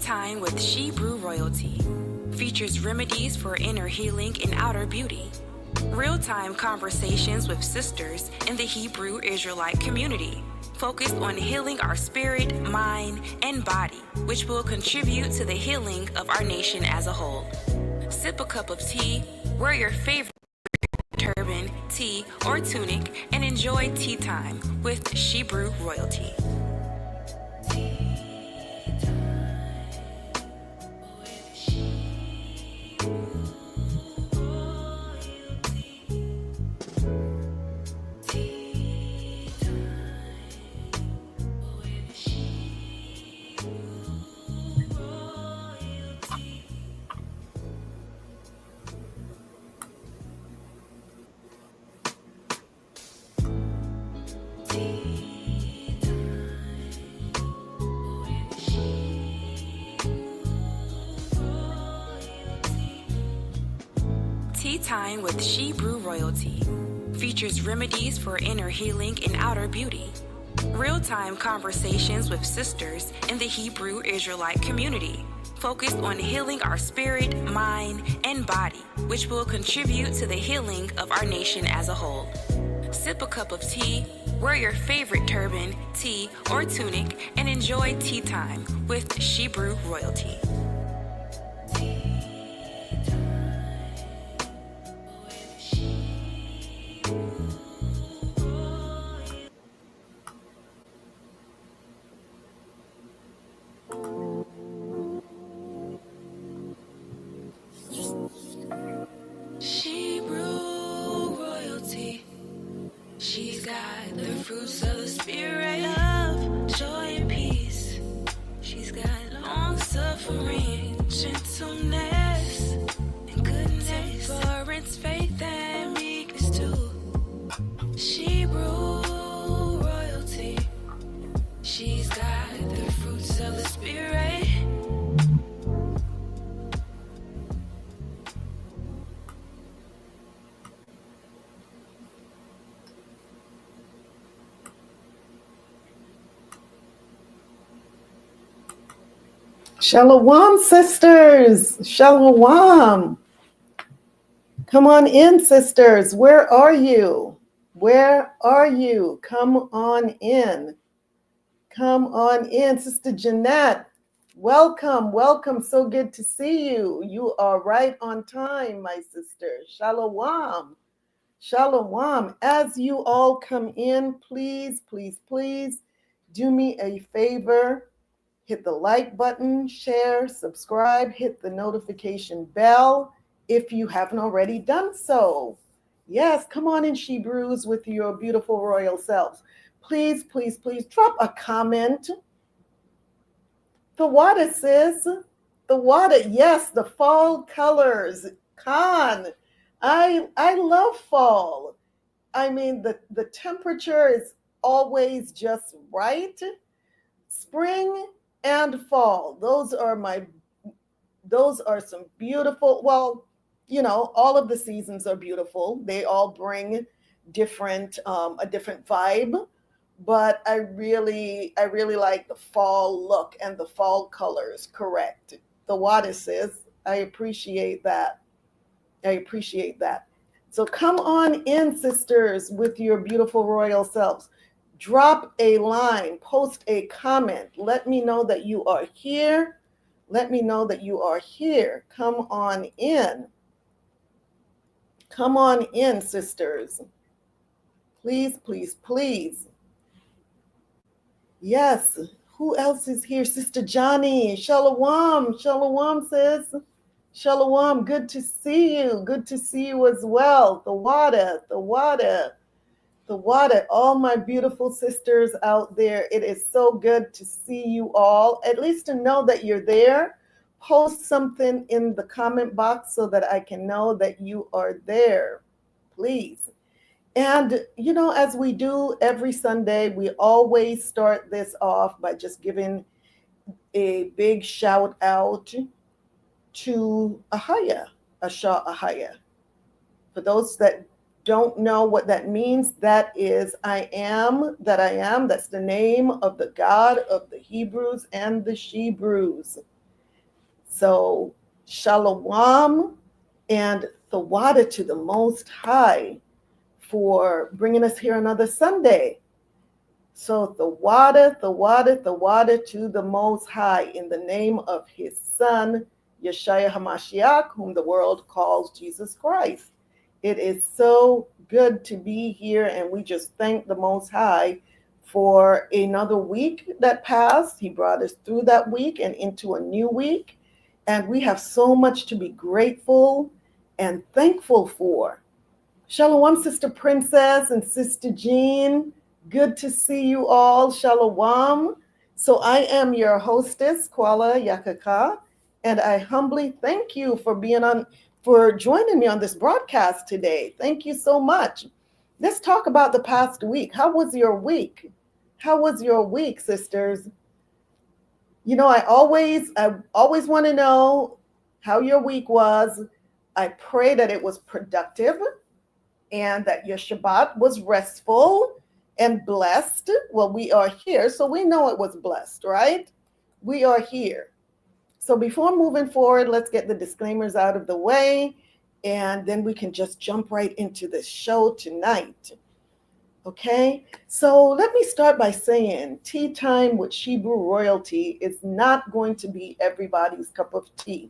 Time with She Brew Royalty features remedies for inner healing and outer beauty. Real-time conversations with sisters in the Hebrew Israelite community, focused on healing our spirit, mind, and body, which will contribute to the healing of our nation as a whole. Sip a cup of tea, wear your favorite turban, tea, or tunic, and enjoy tea time with She Brew Royalty. Tea Time with She Brew Royalty features remedies for inner healing and outer beauty. Real-time conversations with sisters in the Hebrew Israelite community, focused on healing our spirit, mind, and body, which will contribute to the healing of our nation as a whole. Sip a cup of tea, wear your favorite turban, tea, or tunic, and enjoy tea time with She Brew Royalty. She Brew Royalty. She's got the fruits of the spirit, love, joy, and peace. She's got long suffering, gentleness, and goodness, temperance, faith, and meekness too. She Brew Royalty. She's got the fruits of the spirit. Shalom, sisters. Shalom. Come on in, sisters. Where are you? Where are you? Come on in. Come on in. Sister Jeanette, welcome. Welcome. So good to see you. You are right on time, my sister. Shalom. Shalom. As you all come in, please, please, please do me a favor. Hit the like button, share, subscribe, hit the notification bell if you haven't already done so. Yes, come on in, She Brews, with your beautiful royal selves. Please, please, please drop a comment. The water, sis. The water, yes, the fall colors. Khan, I love fall. I mean, the temperature is always just right. Spring and fall, those are some beautiful, well, you know, all of the seasons are beautiful. They all bring different a different vibe, but I really like the fall look and the fall colors. Correct. The water, sis. I appreciate that. So come on in, sisters, with your beautiful royal selves. Drop a line, post a comment. Let me know that you are here. Let me know that you are here. Come on in. Come on in, sisters. Please, please, please. Yes. Who else is here? Sister Johnny. Shalom. Shalom, sis. Shalom. Good to see you. Good to see you as well. The water. All my beautiful sisters out there. It is so good to see you all, at least to know that you're there. Post something in the comment box so that I can know that you are there, please. And, you know, as we do every Sunday, we always start this off by just giving a big shout out to AHAYAH, AHAYAH. For those that don't know what that means, that is I am that I am. That's the name of the God of the Hebrews and the Shebrews. So shalom and thawada to the Most High for bringing us here another Sunday. So thawada to the Most High in the name of His Son YASHAYA HaMashiach, whom the world calls Jesus Christ. It is so good to be here, and we just thank the Most High for another week that passed. He brought us through that week and into a new week, and we have so much to be grateful and thankful for. Shalom, Sister Princess and Sister Jean. Good to see you all. Shalom. So I am your hostess, Qala Yakachaa, and I humbly thank you for joining me on this broadcast today. Thank you so much. Let's talk about the past week. How was your week? How was your week, sisters? You know, I always want to know how your week was. I pray that it was productive and that your Shabbat was restful and blessed. Well, we are here, so we know it was blessed, right? We are here. So before moving forward, let's get the disclaimers out of the way, and then we can just jump right into the show tonight. Okay, so let me start by saying tea time with Hebrew royalty is not going to be everybody's cup of tea.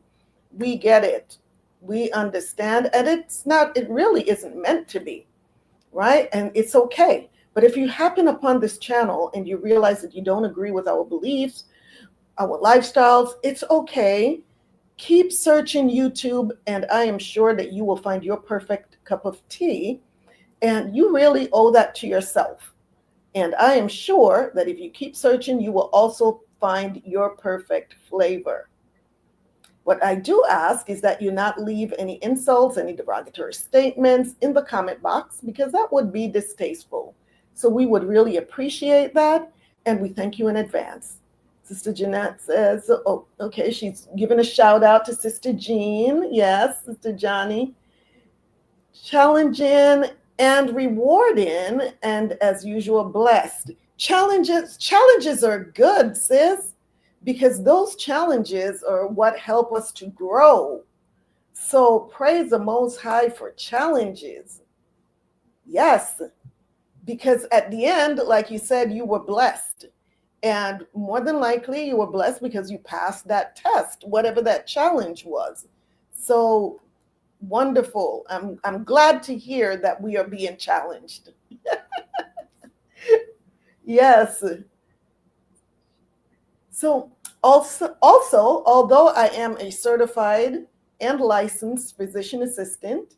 We get it. We understand, and it really isn't meant to be, right? And it's okay. But if you happen upon this channel and you realize that you don't agree with our beliefs, our lifestyles, it's okay. Keep searching YouTube, and I am sure that you will find your perfect cup of tea, and you really owe that to yourself. And I am sure that if you keep searching, you will also find your perfect flavor. What I do ask is that you not leave any insults, any derogatory statements in the comment box, because that would be distasteful. So we would really appreciate that, and we thank you in advance. Sister Jeanette says, oh, okay, she's giving a shout out to Sister Jean. Yes, Sister Johnny. Challenging and rewarding, and as usual, blessed. Challenges are good, sis, because those challenges are what help us to grow. So praise the Most High for challenges. Yes, because at the end, like you said, you were blessed. And more than likely, you were blessed because you passed that test, whatever that challenge was. So wonderful. I'm glad to hear that we are being challenged. Yes. So also, although I am a certified and licensed physician assistant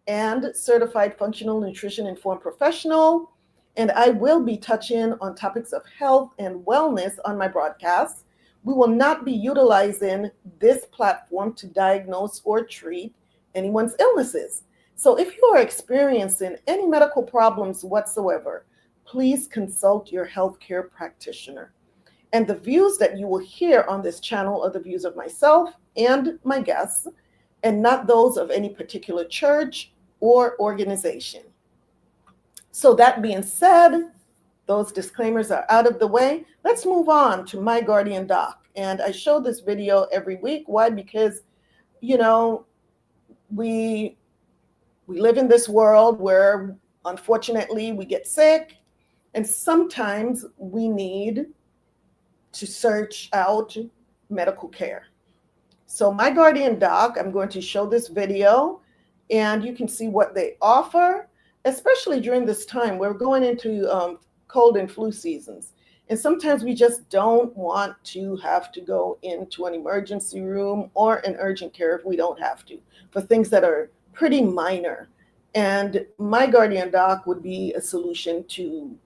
and certified functional nutrition informed professional, and I will be touching on topics of health and wellness on my broadcasts, we will not be utilizing this platform to diagnose or treat anyone's illnesses. So if you are experiencing any medical problems whatsoever, please consult your healthcare practitioner. And the views that you will hear on this channel are the views of myself and my guests, and not those of any particular church or organization. So that being said, those disclaimers are out of the way. Let's move on to my guardian doc. And I show this video every week. Why? Because, you know, we live in this world where, unfortunately, we get sick, and sometimes we need to search out medical care. So my guardian doc, I'm going to show this video, and you can see what they offer, especially during this time. We're going into cold and flu seasons. And sometimes we just don't want to have to go into an emergency room or an urgent care if we don't have to, for things that are pretty minor. And my guardian doc would be a solution to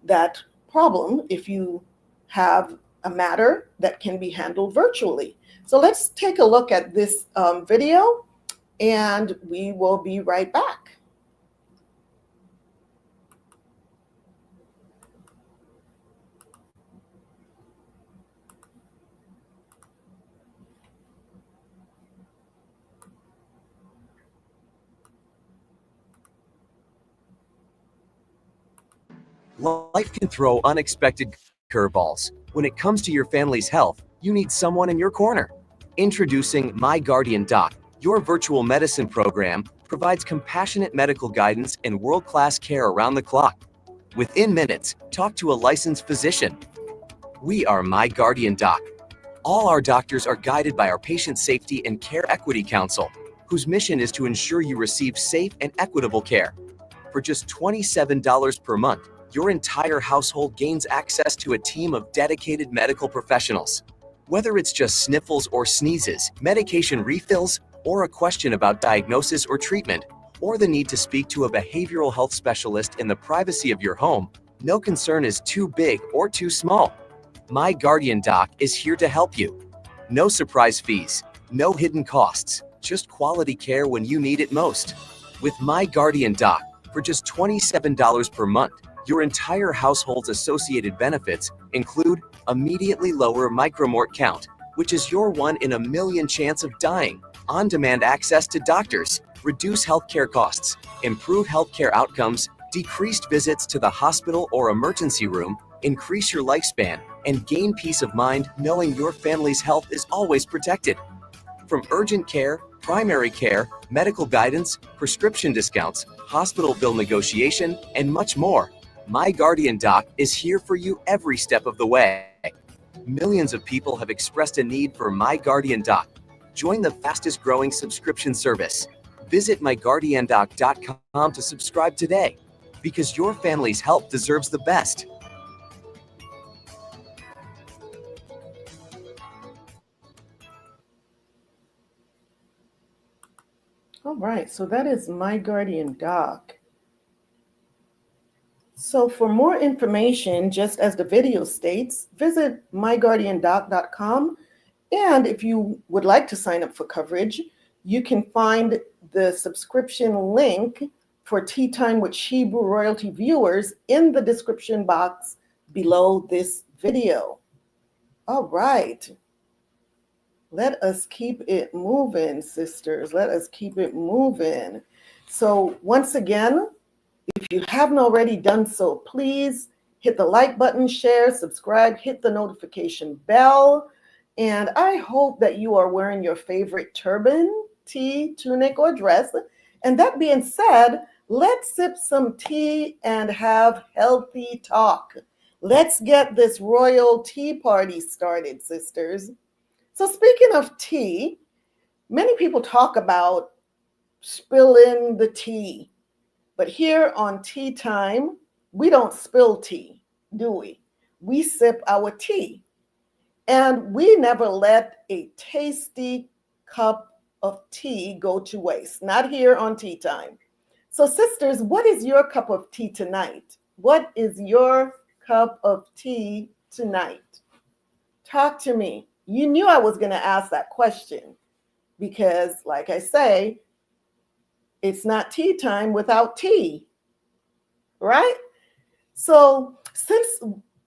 that problem if you have a matter that can be handled virtually. So let's take a look at this video, and we will be right back. Life can throw unexpected curveballs. When it comes to your family's health, you need someone in your corner. Introducing My Guardian Doc, your virtual medicine program provides compassionate medical guidance and world-class care around the clock. Within minutes, talk to a licensed physician. We are My Guardian Doc. All our doctors are guided by our Patient Safety and Care Equity Council, whose mission is to ensure you receive safe and equitable care. For just $27 per month, your entire household gains access to a team of dedicated medical professionals. Whether it's just sniffles or sneezes, medication refills, or a question about diagnosis or treatment, or the need to speak to a behavioral health specialist in the privacy of your home, no concern is too big or too small. My Guardian Doc is here to help you. No surprise fees, no hidden costs, just quality care when you need it most. With My Guardian Doc, for just $27 per month, your entire household's associated benefits include immediately lower micromort count, which is your 1 in a million chance of dying, on-demand access to doctors, reduce healthcare costs, improve healthcare outcomes, decreased visits to the hospital or emergency room, increase your lifespan, and gain peace of mind knowing your family's health is always protected. From urgent care, primary care, medical guidance, prescription discounts, hospital bill negotiation, and much more, My Guardian Doc is here for you every step of the way. Millions of people have expressed a need for My Guardian Doc. Join the fastest growing subscription service. Visit myguardiandoc.com to subscribe today, because your family's health deserves the best. All right, so that is My Guardian Doc. So for more information, just as the video states, visit myguardiandoc.com. And if you would like to sign up for coverage, you can find the subscription link for Tea Time with Hebrew Royalty viewers in the description box below this video. All right. Let us keep it moving, sisters. Let us keep it moving. So once again, if you haven't already done so, please hit the like button, share, subscribe, hit the notification bell. And I hope that you are wearing your favorite turban, tee, tunic, or dress. And that being said, let's sip some tea and have healthy talk. Let's get this royal tea party started, sisters. So speaking of tea, many people talk about spilling the tea. But here on Tea Time, we don't spill tea, do we? We sip our tea. And we never let a tasty cup of tea go to waste, not here on Tea Time. So sisters, what is your cup of tea tonight? What is your cup of tea tonight? Talk to me. You knew I was going to ask that question because, like I say, it's not tea time without tea, right? So since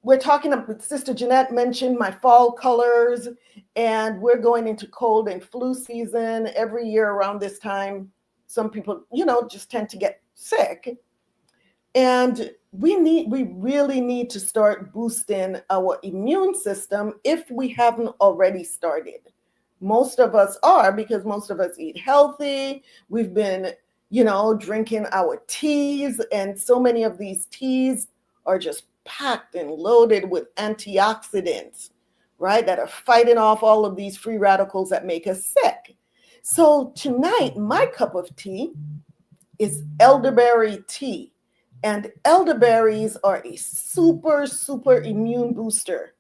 we're talking about, Sister Jeanette mentioned my fall colors, and we're going into cold and flu season every year around this time. Some people, just tend to get sick. And we really need to start boosting our immune system if we haven't already started. Most of us are, because most of us eat healthy. We've been, drinking our teas, and so many of these teas are just packed and loaded with antioxidants, right? That are fighting off all of these free radicals that make us sick. So tonight, my cup of tea is elderberry tea. And elderberries are a super, super immune booster.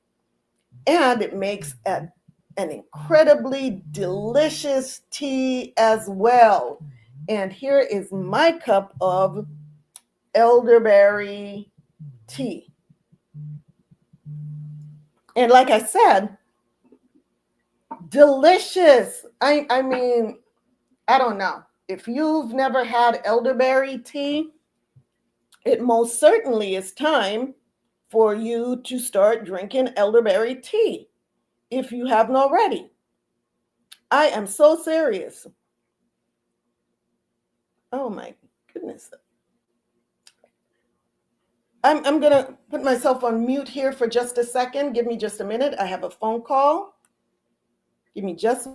And it makes an incredibly delicious tea as well. And here is my cup of elderberry tea. And like I said, delicious. I mean, I don't know. If you've never had elderberry tea, it most certainly is time for you to start drinking elderberry tea if you haven't already. I am so serious. Oh my goodness. I'm going to put myself on mute here for just a second. Give me just a minute. I have a phone call. Give me just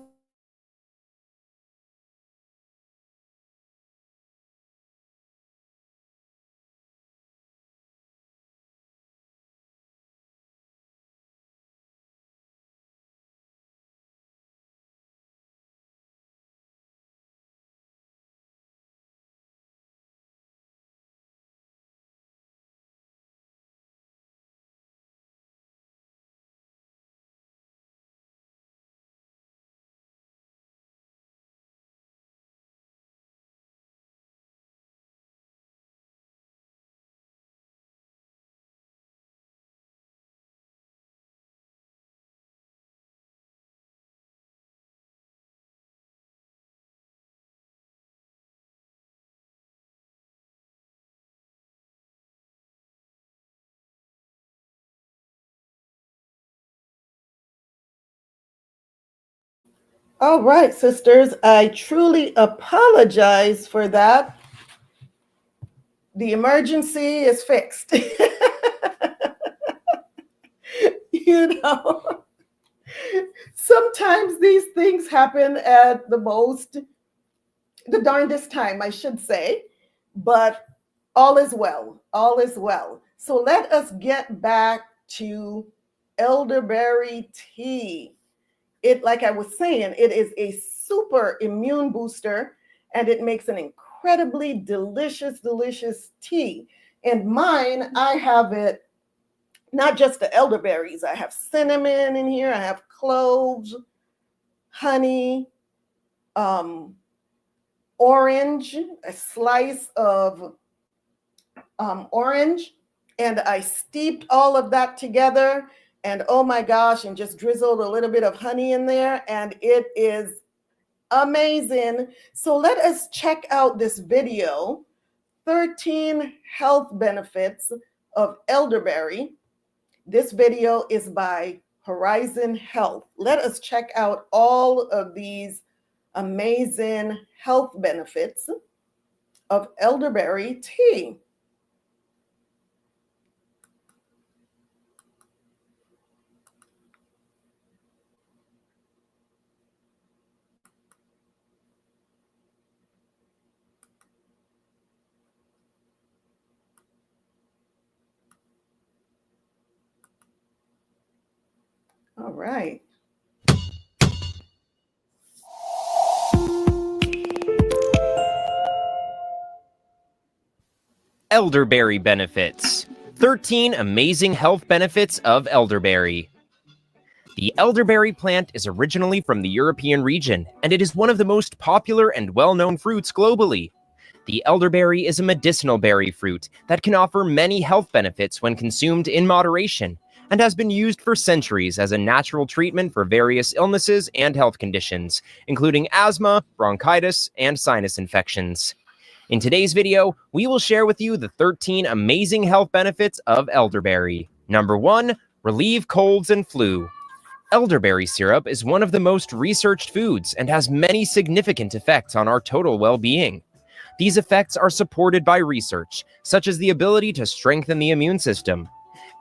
all right, sisters. I truly apologize for that. The emergency is fixed. You know, sometimes these things happen at the darndest time, I should say, but all is well. All is well. So let us get back to elderberry tea. It, like I was saying, it is a super immune booster, and it makes an incredibly delicious, delicious tea. And mine, I have it, not just the elderberries. I have cinnamon in here. I have cloves, honey, orange, a slice of orange, and I steeped all of that together, and oh my gosh, and just drizzled a little bit of honey in there, and it is amazing. So let us check out this video, 13 health benefits of elderberry. This video is by Horizon Health. Let us check out all of these amazing health benefits of elderberry tea. All right. Elderberry benefits. 13 amazing health benefits of elderberry. The elderberry plant is originally from the European region, and it is one of the most popular and well-known fruits globally. The elderberry is a medicinal berry fruit that can offer many health benefits when consumed in moderation, and has been used for centuries as a natural treatment for various illnesses and health conditions, including asthma, bronchitis, and sinus infections. In today's video, we will share with you the 13 amazing health benefits of elderberry. Number 1, relieve colds and flu. Elderberry syrup is one of the most researched foods and has many significant effects on our total well-being. These effects are supported by research, such as the ability to strengthen the immune system.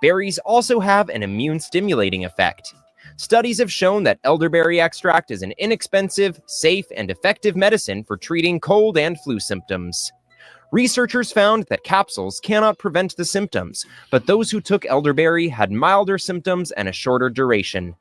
Berries also have an immune-stimulating effect. Studies have shown that elderberry extract is an inexpensive, safe, and effective medicine for treating cold and flu symptoms. Researchers found that capsules cannot prevent the symptoms, but those who took elderberry had milder symptoms and a shorter duration.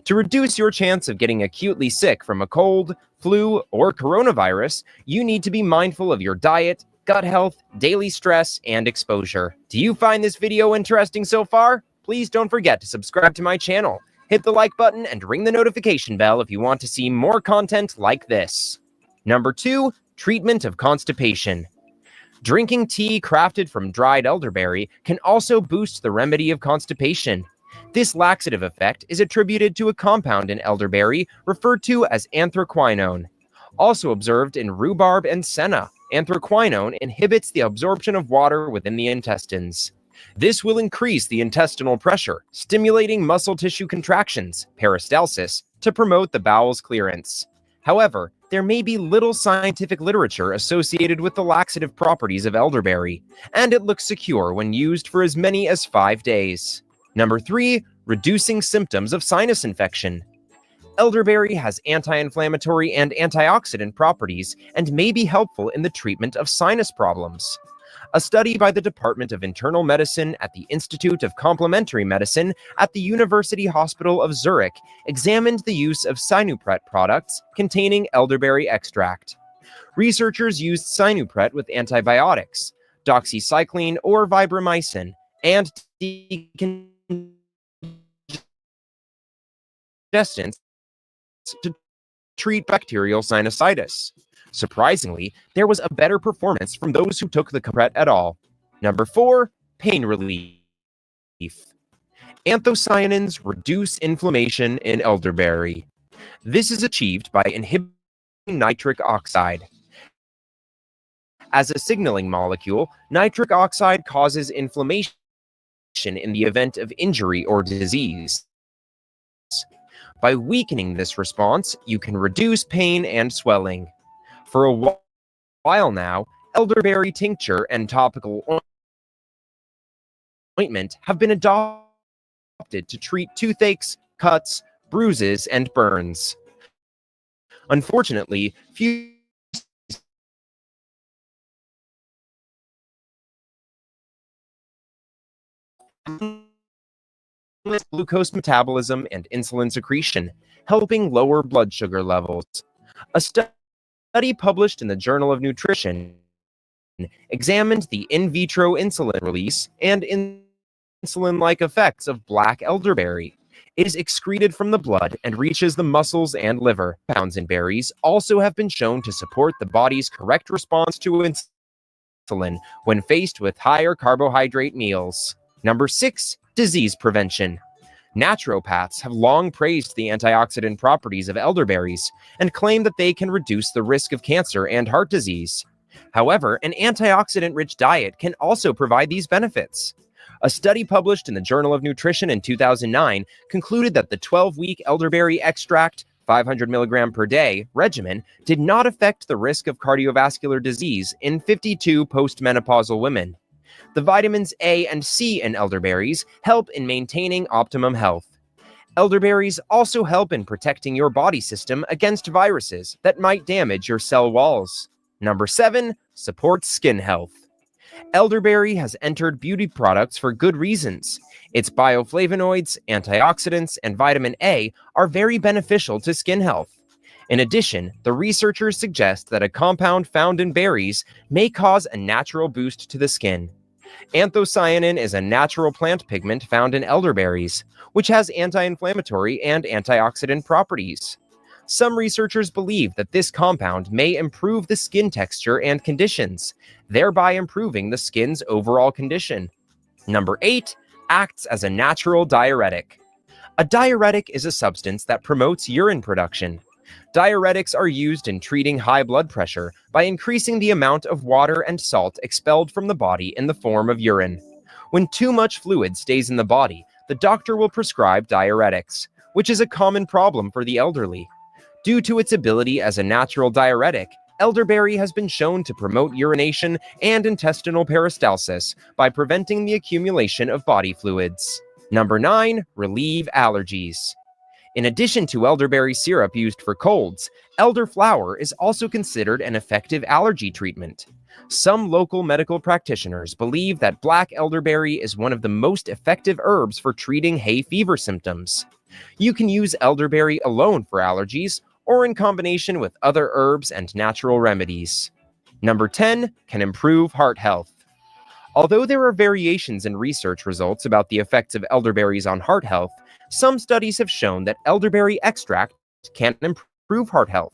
To reduce your chance of getting acutely sick from a cold, flu, or coronavirus, you need to be mindful of your diet, gut health, daily stress, and exposure. Do you find this video interesting so far? Please don't forget to subscribe to my channel. Hit the like button and ring the notification bell if you want to see more content like this. Number 2, treatment of constipation. Drinking tea crafted from dried elderberry can also boost the remedy of constipation. This laxative effect is attributed to a compound in elderberry referred to as anthraquinone. Also observed in rhubarb and senna, anthraquinone inhibits the absorption of water within the intestines. This will increase the intestinal pressure, stimulating muscle tissue contractions, peristalsis, to promote the bowel's clearance. However, there may be little scientific literature associated with the laxative properties of elderberry, and it looks secure when used for as many as 5 days. Number 3, reducing symptoms of sinus infection. Elderberry has anti-inflammatory and antioxidant properties and may be helpful in the treatment of sinus problems. A study by the Department of Internal Medicine at the Institute of Complementary Medicine at the University Hospital of Zurich examined the use of Sinupret products containing elderberry extract. Researchers used Sinupret with antibiotics, doxycycline or vibramycin, and decongestants to treat bacterial sinusitis. Surprisingly, there was a better performance from those who took the Sinupret at all. Number 4, pain relief. Anthocyanins reduce inflammation in elderberry. This is achieved by inhibiting nitric oxide. As a signaling molecule, nitric oxide causes inflammation in the event of injury or disease. By weakening this response, you can reduce pain and swelling. For a while now, elderberry tincture and topical ointment have been adopted to treat toothaches, cuts, bruises, and burns. Unfortunately, few glucose metabolism and insulin secretion, helping lower blood sugar levels. A study published in the Journal of Nutrition examined the in vitro insulin release and insulin-like effects of black elderberry. It is excreted from the blood and reaches the muscles and liver. Compounds in berries also have been shown to support the body's correct response to insulin when faced with higher carbohydrate meals. Number 6, disease prevention. Naturopaths have long praised the antioxidant properties of elderberries and claim that they can reduce the risk of cancer and heart disease. However, an antioxidant-rich diet can also provide these benefits. A study published in the Journal of Nutrition in 2009 concluded that the 12-week elderberry extract, 500 mg per day regimen did not affect the risk of cardiovascular disease in 52 postmenopausal women. The vitamins A and C in elderberries help in maintaining optimum health. Elderberries also help in protecting your body system against viruses that might damage your cell walls. Number 7, supports skin health. Elderberry has entered beauty products for good reasons. Its bioflavonoids, antioxidants, and vitamin A are very beneficial to skin health. In addition, the researchers suggest that a compound found in berries may cause a natural boost to the skin. Anthocyanin is a natural plant pigment found in elderberries, which has anti-inflammatory and antioxidant properties. Some researchers believe that this compound may improve the skin texture and conditions, thereby improving the skin's overall condition. Number 8, acts as a natural diuretic. A diuretic is a substance that promotes urine production. Diuretics are used in treating high blood pressure by increasing the amount of water and salt expelled from the body in the form of urine. When too much fluid stays in the body, the doctor will prescribe diuretics, which is a common problem for the elderly. Due to its ability as a natural diuretic, elderberry has been shown to promote urination and intestinal peristalsis by preventing the accumulation of body fluids. Number 9, relieve allergies. In addition to elderberry syrup used for colds, elderflower is also considered an effective allergy treatment. Some local medical practitioners believe that black elderberry is one of the most effective herbs for treating hay fever symptoms. You can use elderberry alone for allergies or in combination with other herbs and natural remedies. Number 10, can improve heart health. Although there are variations in research results about the effects of elderberries on heart health, some studies have shown that elderberry extract can improve heart health.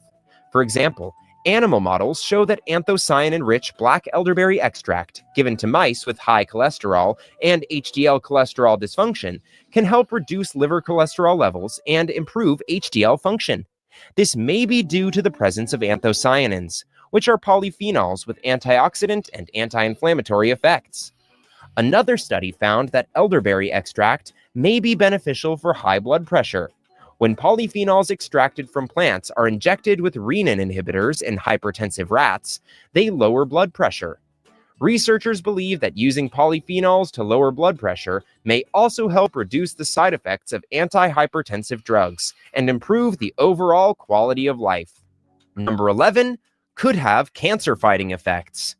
For example, animal models show that anthocyanin-rich black elderberry extract given to mice with high cholesterol and HDL cholesterol dysfunction can help reduce liver cholesterol levels and improve HDL function. This may be due to the presence of anthocyanins, which are polyphenols with antioxidant and anti-inflammatory effects. Another study found that elderberry extract may be beneficial for high blood pressure. When polyphenols extracted from plants are injected with renin inhibitors in hypertensive rats, they lower blood pressure. Researchers believe that using polyphenols to lower blood pressure may also help reduce the side effects of antihypertensive drugs and improve the overall quality of life. Number 11, could have cancer-fighting effects.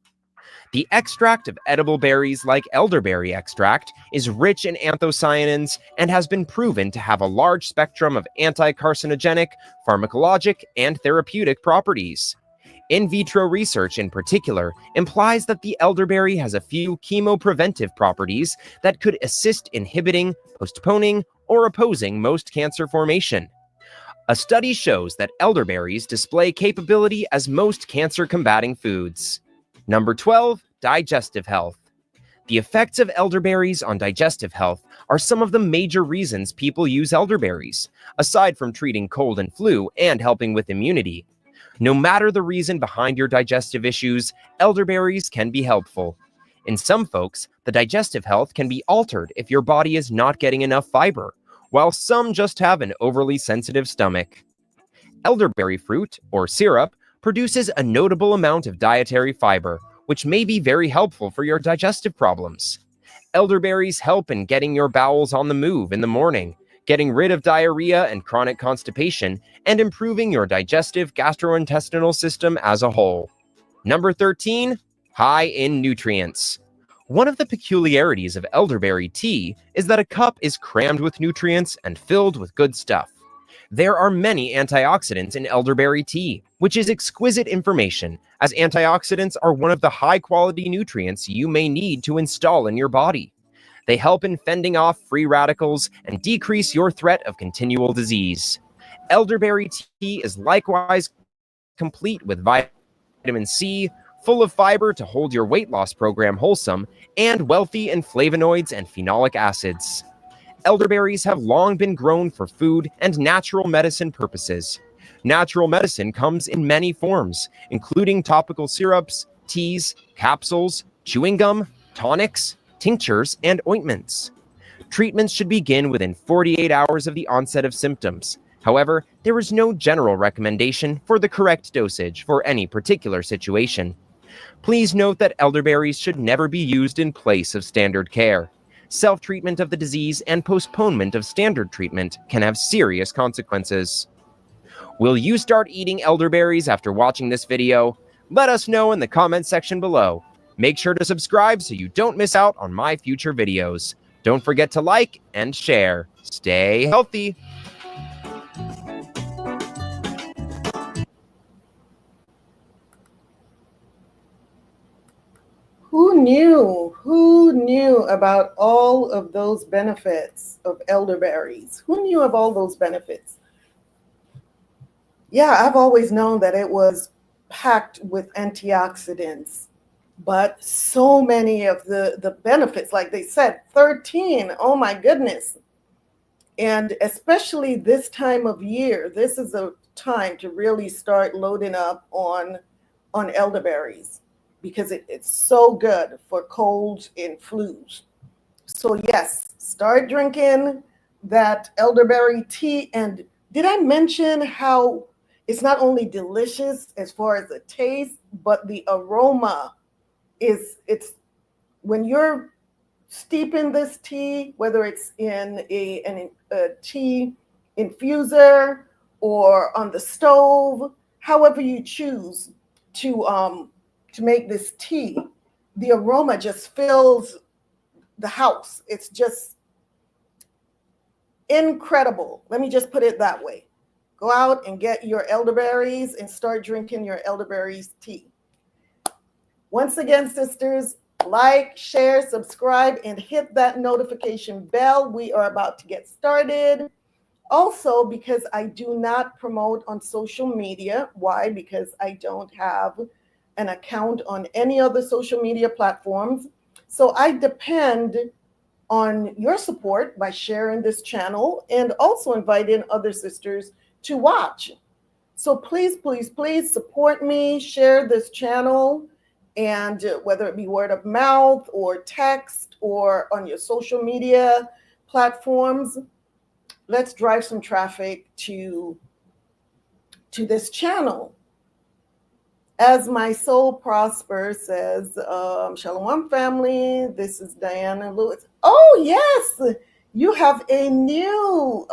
The extract of edible berries like elderberry extract is rich in anthocyanins and has been proven to have a large spectrum of anti-carcinogenic, pharmacologic, and therapeutic properties. In vitro research in particular implies that the elderberry has a few chemopreventive properties that could assist inhibiting, postponing, or opposing most cancer formation. A study shows that elderberries display capability as most cancer-combating foods. Number 12, digestive health. The effects of elderberries on digestive health are some of the major reasons people use elderberries, aside from treating cold and flu and helping with immunity. No matter the reason behind your digestive issues, elderberries can be helpful. In some folks, the digestive health can be altered if your body is not getting enough fiber, while some just have an overly sensitive stomach. Elderberry fruit, or syrup, produces a notable amount of dietary fiber, which may be very helpful for your digestive problems. Elderberries help in getting your bowels on the move in the morning, getting rid of diarrhea and chronic constipation, and improving your digestive gastrointestinal system as a whole. Number 13, high in nutrients. One of the peculiarities of elderberry tea is that a cup is crammed with nutrients and filled with good stuff. There are many antioxidants in elderberry tea, which is exquisite information, as antioxidants are one of the high-quality nutrients you may need to install in your body. They help in fending off free radicals and decrease your threat of continual disease. Elderberry tea is likewise complete with vitamin C, full of fiber to hold your weight loss program wholesome, and wealthy in flavonoids and phenolic acids. Elderberries have long been grown for food and natural medicine purposes. Natural medicine comes in many forms, including topical syrups, teas, capsules, chewing gum, tonics, tinctures, and ointments. Treatments should begin within 48 hours of the onset of symptoms. However, there is no general recommendation for the correct dosage for any particular situation. Please note that elderberries should never be used in place of standard care. Self-treatment of the disease and postponement of standard treatment can have serious consequences. Will you start eating elderberries after watching this video? Let us know in the comment section below. Make sure to subscribe so you don't miss out on my future videos. Don't forget to like and share. Stay healthy. Who knew about all of those benefits of elderberries? Who knew of all those benefits? Yeah, I've always known that it was packed with antioxidants, but so many of the benefits, like they said, 13, oh my goodness. And especially this time of year, this is a time to really start loading up on elderberries, because it's so good for colds and flus. So yes, start drinking that elderberry tea. And did I mention how it's not only delicious as far as the taste, but the aroma it's when you're steeping this tea, whether it's in a tea infuser or on the stove, however you choose to make this tea, the aroma just fills the house. It's just incredible. Let me just put it that way. Go out and get your elderberries and start drinking your elderberries tea. Once again, sisters, like, share, subscribe, and hit that notification bell. We are about to get started. Also, because I do not promote on social media. Why? Because I don't have an account on any other social media platforms. So I depend on your support by sharing this channel and also inviting other sisters to watch. So please, please, please support me, share this channel, and whether it be word of mouth or text or on your social media platforms, let's drive some traffic to this channel. As my soul prospers, says Shalom family. This is Diana Lewis. Oh yes, you have a new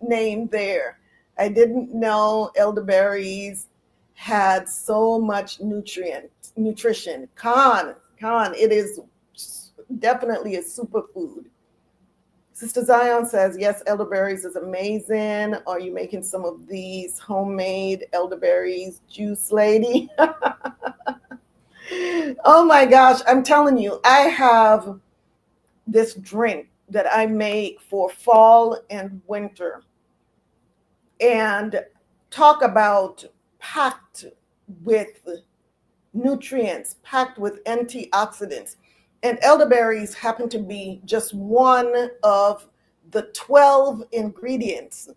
name there. I didn't know elderberries had so much nutrition. Khan, it is definitely a superfood. Sister Zion says, yes, elderberries is amazing. Are you making some of these homemade elderberries juice, lady? Oh my gosh, I'm telling you, I have this drink that I make for fall and winter. And talk about packed with nutrients, packed with antioxidants. And elderberries happen to be just one of the 12 ingredients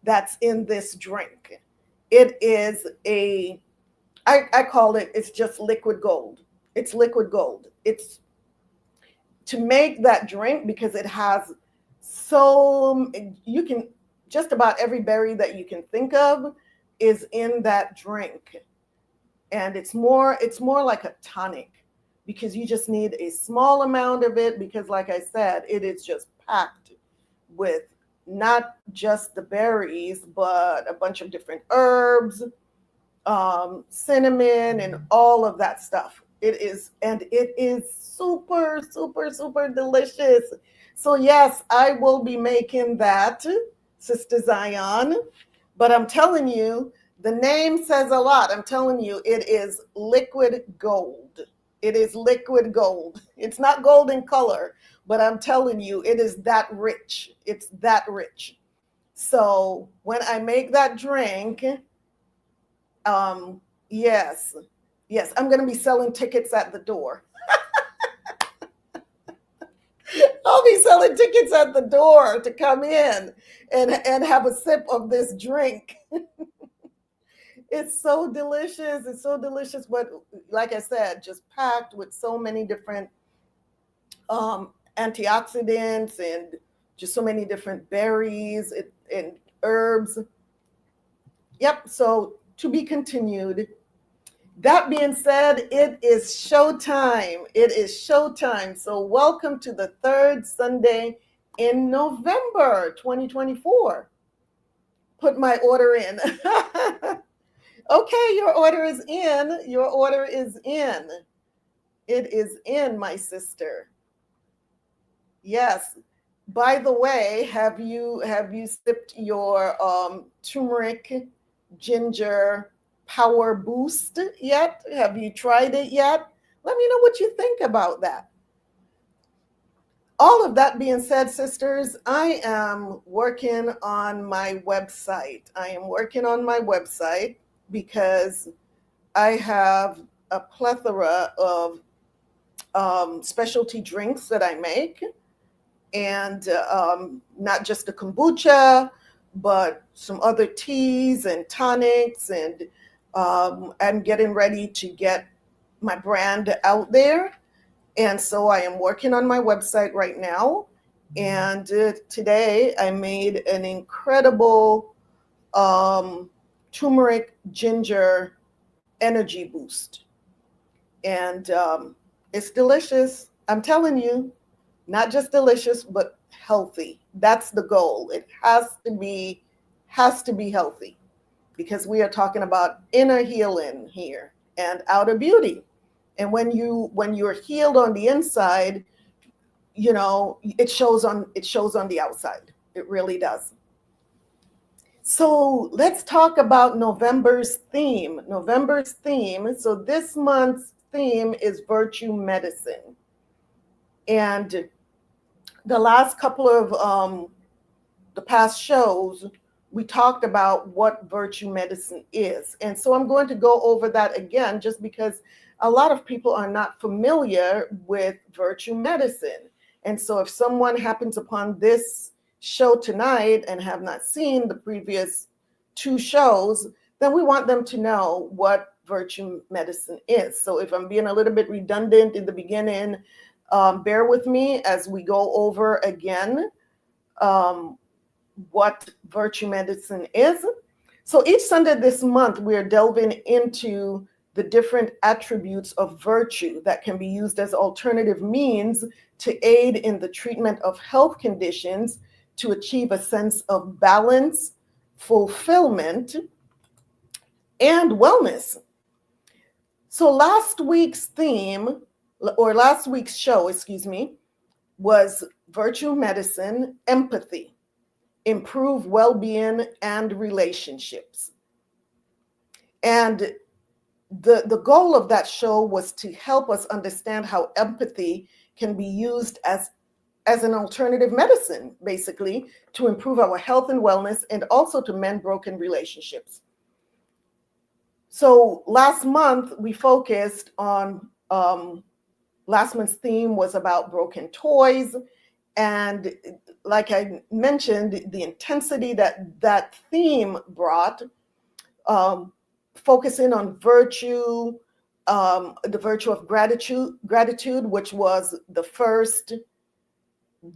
that's in this drink. It is I call it, it's just liquid gold. It's liquid gold. It's to make that drink because it has you can, just about every berry that you can think of is in that drink. And it's more like a tonic because you just need a small amount of it because, like I said, it is just packed with not just the berries, but a bunch of different herbs, cinnamon, and all of that stuff. It is super, super, super delicious. So yes, I will be making that, Sister Zion. But I'm telling you, the name says a lot. I'm telling you, it is liquid gold. It is liquid gold. It's not gold in color, but I'm telling you, it is that rich. It's that rich. So when I make that drink, yes, I'm going to be selling tickets at the door. I'll be selling tickets at the door to come in and have a sip of this drink. It's so delicious. It's so delicious. But like I said, just packed with so many different antioxidants and just so many different berries and herbs. Yep. So to be continued. That being said, it is showtime. It is showtime. So welcome to the third Sunday in November 2024. Put my order in. Okay, your order is in. Your order is in. It is in, my sister. Yes. By the way, have you sipped your turmeric ginger power boost yet? Have you tried it yet? Let me know what you think about that. All of that being said, sisters, I am working on my website. Because I have a plethora of specialty drinks that I make, and not just the kombucha, but some other teas and tonics, and I'm getting ready to get my brand out there. And so I am working on my website right now. And today I made an incredible turmeric ginger energy boost. And it's delicious. I'm telling you, not just delicious, but healthy. That's the goal. It has to be healthy, because we are talking about inner healing here and outer beauty. And when you're healed on the inside, you know, it shows on the outside. It really does. So let's talk about November's theme. So this month's theme is virtue medicine. And the last couple of the past shows, we talked about what virtue medicine is. And so I'm going to go over that again, just because a lot of people are not familiar with virtue medicine. And so if someone happens upon this show tonight and have not seen the previous two shows, then we want them to know what virtue medicine is. So if I'm being a little bit redundant in the beginning, bear with me as we go over again what virtue medicine is. So each Sunday this month, we're delving into the different attributes of virtue that can be used as alternative means to aid in the treatment of health conditions to achieve a sense of balance, fulfillment, and wellness. So last week's theme, or last week's show, excuse me, was virtue medicine, empathy, improve well-being and relationships. And the goal of that show was to help us understand how empathy can be used as an alternative medicine, basically, to improve our health and wellness and also to mend broken relationships. So last month we focused on, last month's theme was about broken toys. And like I mentioned, the intensity that theme brought, focusing on virtue, the virtue of gratitude, which was the first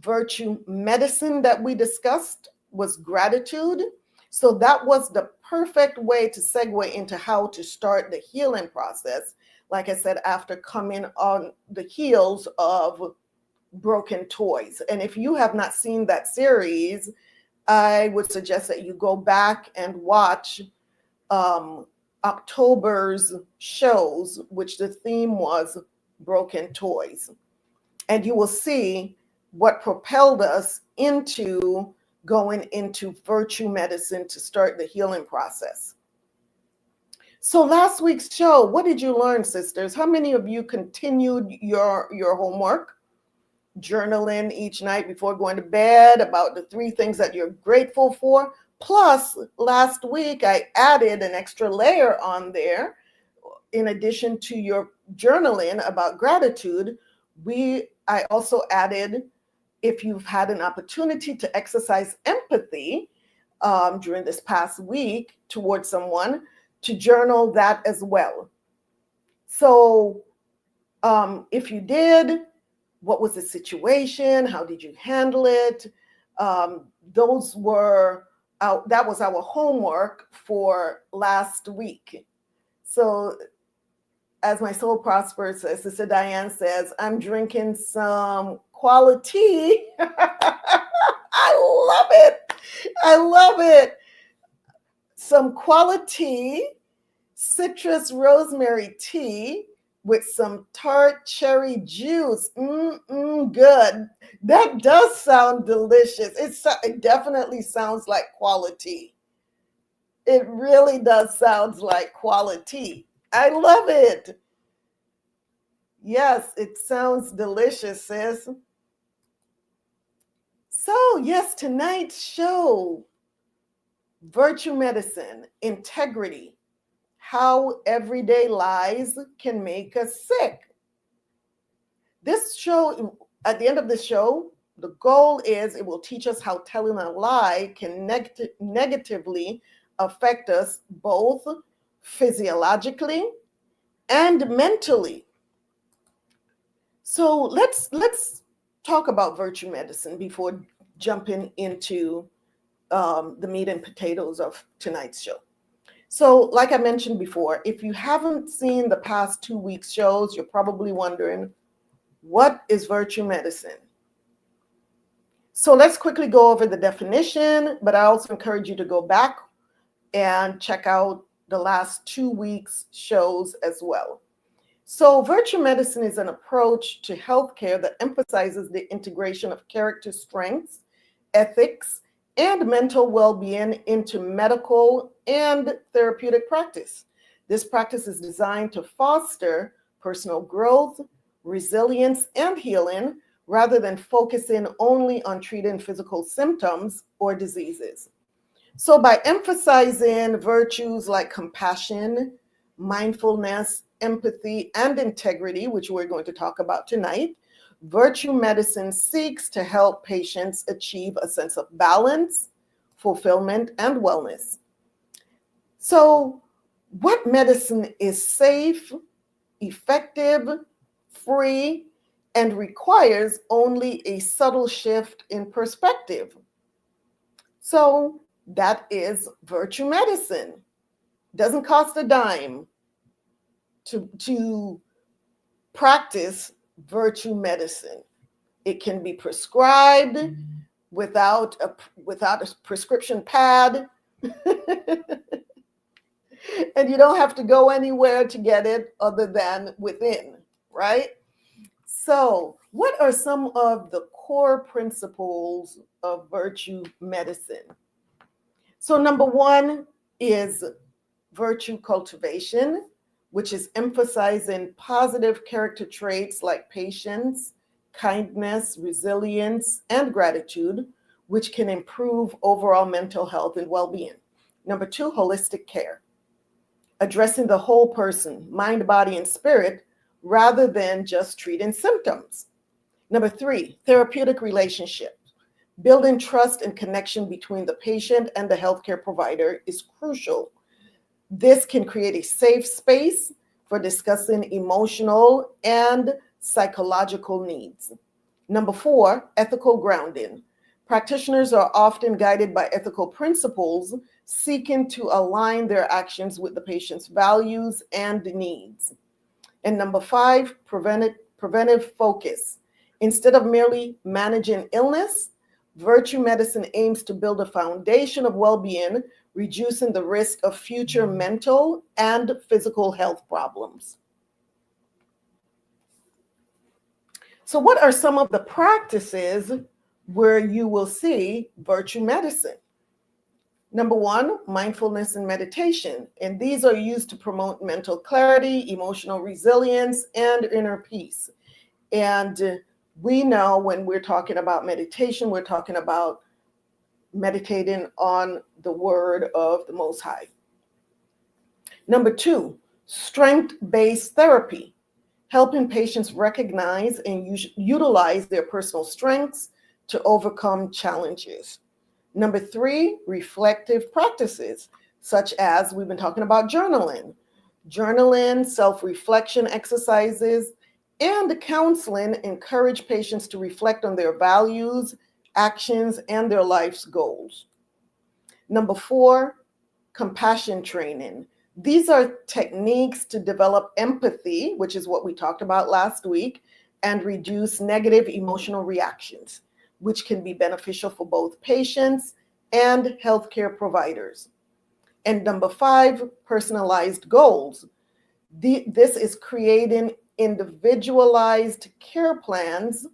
virtue medicine that we discussed, was gratitude. So that was the perfect way to segue into how to start the healing process. Like I said, after coming on the heels of broken toys. And if you have not seen that series, I would suggest that you go back and watch October's shows, which the theme was broken toys. And you will see what propelled us into going into virtue medicine to start the healing process. So last week's show, what did you learn, sisters? How many of you continued your homework, journaling each night before going to bed about the 3 things that you're grateful for? Plus, last week, I added an extra layer on there. In addition to your journaling about gratitude, I also added, if you've had an opportunity to exercise empathy during this past week towards someone, to journal that as well. So if you did, what was the situation? How did you handle it? That was our homework for last week. So as my soul prospers, as Sister Diane says, I'm drinking some quality. I love it. I love it. Some quality citrus rosemary tea with some tart cherry juice. Good. That does sound delicious. It definitely sounds like quality. It really does sound like quality. I love it. Yes, it sounds delicious, sis. So, yes, tonight's show, virtue medicine, integrity, how everyday lies can make us sick. This show, at the end of the show, the goal is it will teach us how telling a lie can negatively affect us both physiologically and mentally. So let's talk about virtue medicine before jumping into the meat and potatoes of tonight's show. So like I mentioned before, if you haven't seen the past 2 weeks' shows, you're probably wondering, what is virtue medicine? So let's quickly go over the definition, but I also encourage you to go back and check out the last 2 weeks' shows as well. So virtue medicine is an approach to healthcare that emphasizes the integration of character strengths, ethics, and mental well-being into medical and therapeutic practice. This practice is designed to foster personal growth, resilience, and healing, rather than focusing only on treating physical symptoms or diseases. So by emphasizing virtues like compassion, mindfulness, empathy, and integrity, which we're going to talk about tonight, virtue medicine seeks to help patients achieve a sense of balance, fulfillment, and wellness. So what medicine is safe, effective, free, and requires only a subtle shift in perspective? So that is virtue medicine. Doesn't cost a dime. to practice virtue medicine. It can be prescribed without a prescription pad. And you don't have to go anywhere to get it other than within, right? So, what are some of the core principles of virtue medicine? So, number one is virtue cultivation, which is emphasizing positive character traits like patience, kindness, resilience, and gratitude, which can improve overall mental health and well-being. Number two, holistic care, addressing the whole person, mind, body, and spirit, rather than just treating symptoms. Number three, therapeutic relationships. Building trust and connection between the patient and the healthcare provider is crucial. This can create a safe space for discussing emotional and psychological needs. Number four, ethical grounding. Practitioners are often guided by ethical principles, seeking to align their actions with the patient's values and needs. And number five, preventive focus. Instead of merely managing illness, virtue medicine aims to build a foundation of well-being, reducing the risk of future mental and physical health problems. So what are some of the practices where you will see virtue medicine? Number one, mindfulness and meditation. And these are used to promote mental clarity, emotional resilience, and inner peace. And we know when we're talking about meditation, we're talking about meditating on the word of the Most High. Number two, strength-based therapy, helping patients recognize and utilize their personal strengths to overcome challenges. Number three, reflective practices, such as we've been talking about journaling, self-reflection exercises, and counseling encourage patients to reflect on their values, actions, and their life's goals. Number four, compassion training. These are techniques to develop empathy, which is what we talked about last week, and reduce negative emotional reactions, which can be beneficial for both patients and healthcare providers. And number five, personalized goals. This is creating individualized care plans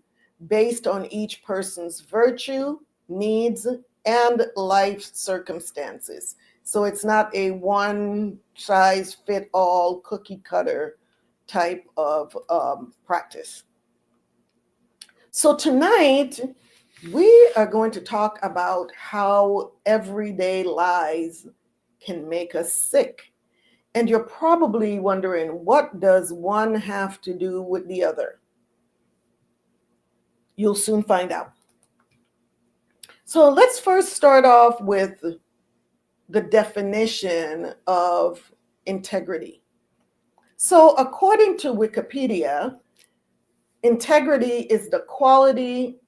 based on each person's virtue, needs, and life circumstances. So it's not a one-size-fit-all cookie-cutter type of practice. So tonight, we are going to talk about how everyday lies can make us sick. And you're probably wondering, what does one have to do with the other? You'll soon find out. So let's first start off with the definition of integrity. So according to Wikipedia, integrity is the quality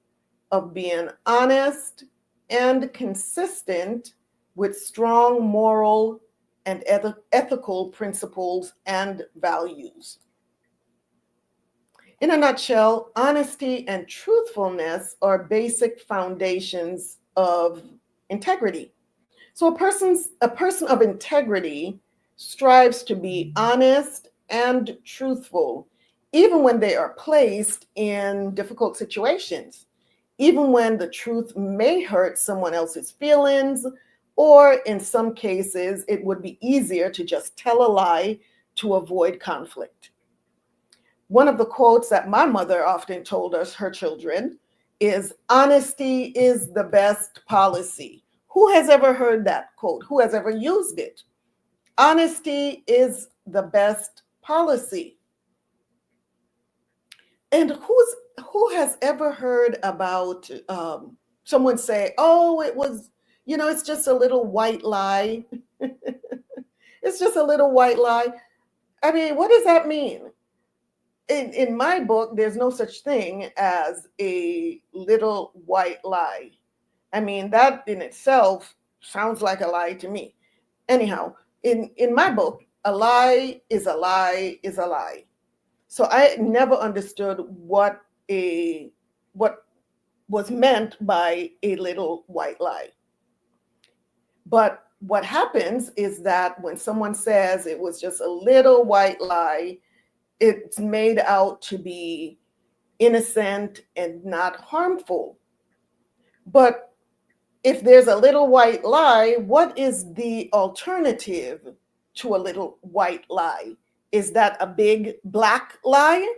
of being honest and consistent with strong moral and ethical principles and values. In a nutshell, honesty and truthfulness are basic foundations of integrity. So a person of integrity strives to be honest and truthful, even when they are placed in difficult situations, even when the truth may hurt someone else's feelings, or in some cases, it would be easier to just tell a lie to avoid conflict. One of the quotes that my mother often told us, her children, is honesty is the best policy. Who has ever heard that quote? Who has ever used it? Honesty is the best policy. And who has ever heard about someone say, oh, it was, it's just a little white lie. It's just a little white lie. I mean, what does that mean? In my book, there's no such thing as a little white lie. I mean, that in itself sounds like a lie to me. Anyhow, in my book, a lie is a lie is a lie. So I never understood what was meant by a little white lie. But what happens is that when someone says it was just a little white lie, it's made out to be innocent and not harmful. But if there's a little white lie, what is the alternative to a little white lie? Is that a big black lie?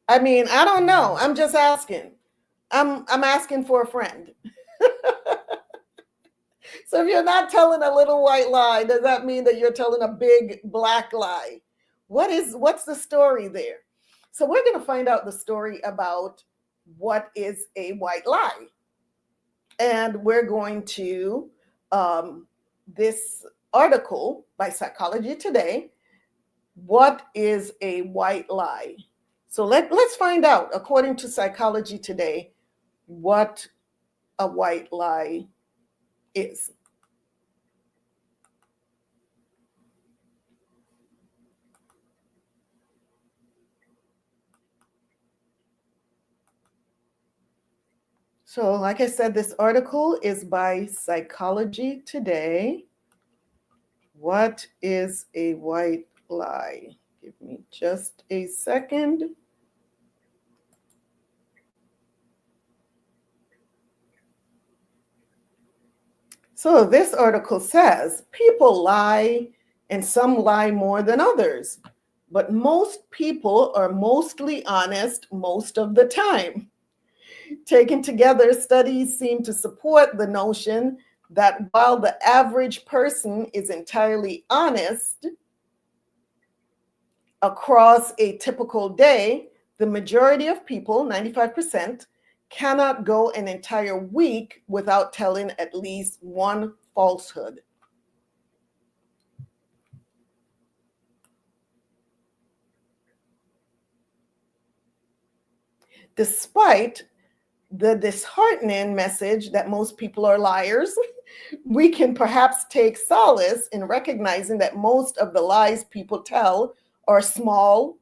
I mean, I don't know. I'm just asking. I'm asking for a friend. So if you're not telling a little white lie, does that mean that you're telling a big black lie? What's the story there? So we're going to find out the story about what is a white lie. And we're going to this article by Psychology Today, what is a white lie? So let's find out, according to Psychology Today, what a white lie is. So like I said, this article is by Psychology Today. What is a white lie? Give me just a second. So this article says, people lie and some lie more than others, but most people are mostly honest most of the time. Taken together, studies seem to support the notion that while the average person is entirely honest across a typical day, the majority of people, 95%, cannot go an entire week without telling at least one falsehood. Despite the disheartening message that most people are liars, we can perhaps take solace in recognizing that most of the lies people tell are small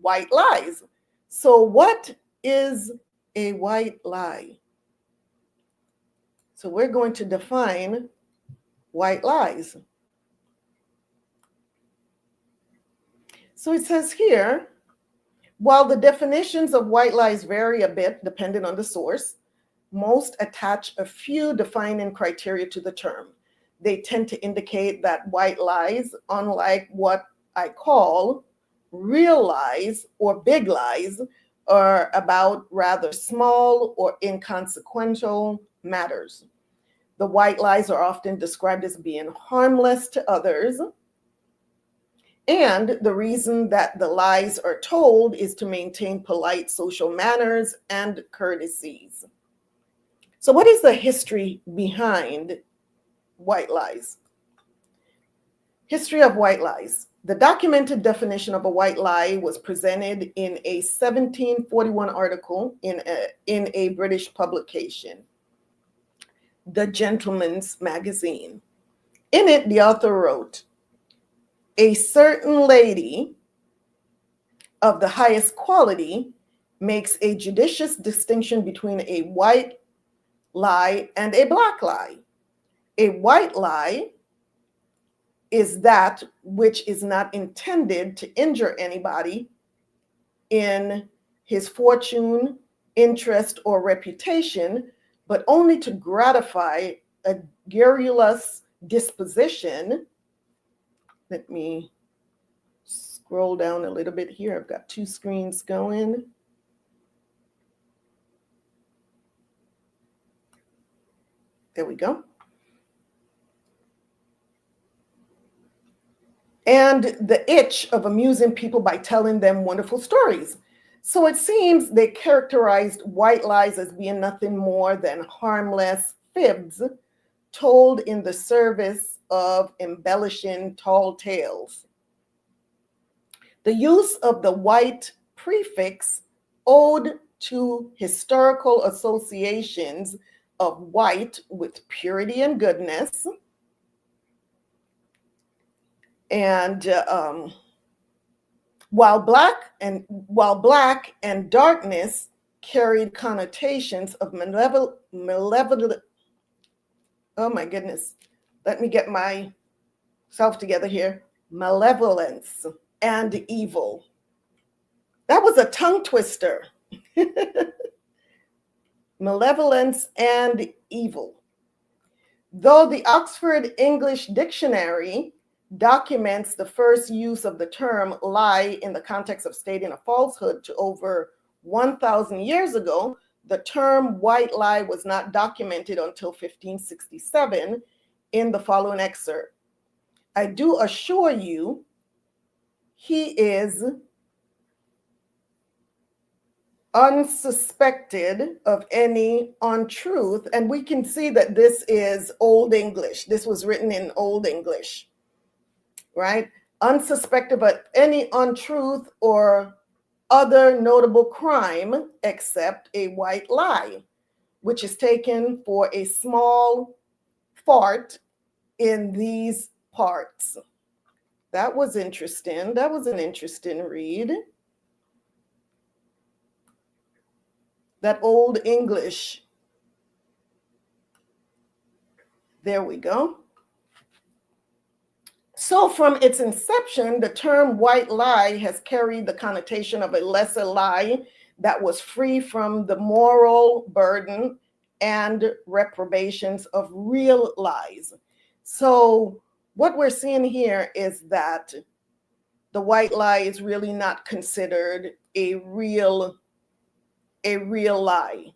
white lies. So what is a white lie? So we're going to define white lies. So it says here, while the definitions of white lies vary a bit depending on the source, most attach a few defining criteria to the term. They tend to indicate that white lies, unlike what I call real lies or big lies, are about rather small or inconsequential matters. The white lies are often described as being harmless to others. And the reason that the lies are told is to maintain polite social manners and courtesies. So what is the history behind white lies? History of white lies. The documented definition of a white lie was presented in a 1741 article in a British publication, The Gentleman's Magazine. In it, the author wrote, "A certain lady of the highest quality makes a judicious distinction between a white lie and a black lie. A white lie is that which is not intended to injure anybody in his fortune, interest, or reputation, but only to gratify a garrulous disposition." Let me scroll down a little bit here. I've got two screens going. There we go. And the itch of amusing people by telling them wonderful stories. So it seems they characterized white lies as being nothing more than harmless fibs told in the service of embellishing tall tales. The use of the white prefix owed to historical associations of white with purity and goodness, And while black and darkness carried connotations of malevolent. Oh my goodness, let me get myself together here. Malevolence and evil. That was a tongue twister. Malevolence and evil. Though the Oxford English Dictionary documents the first use of the term lie in the context of stating a falsehood to over 1,000 years ago, the term white lie was not documented until 1567 in the following excerpt. I do assure you, he is unsuspected of any untruth. And we can see that this is Old English. This was written in Old English, right? Unsuspected of any untruth or other notable crime except a white lie, which is taken for a small fart in these parts. That was interesting. That was an interesting read. That Old English. There we go. So from its inception, the term white lie has carried the connotation of a lesser lie that was free from the moral burden and reprobations of real lies. So what we're seeing here is that the white lie is really not considered a real lie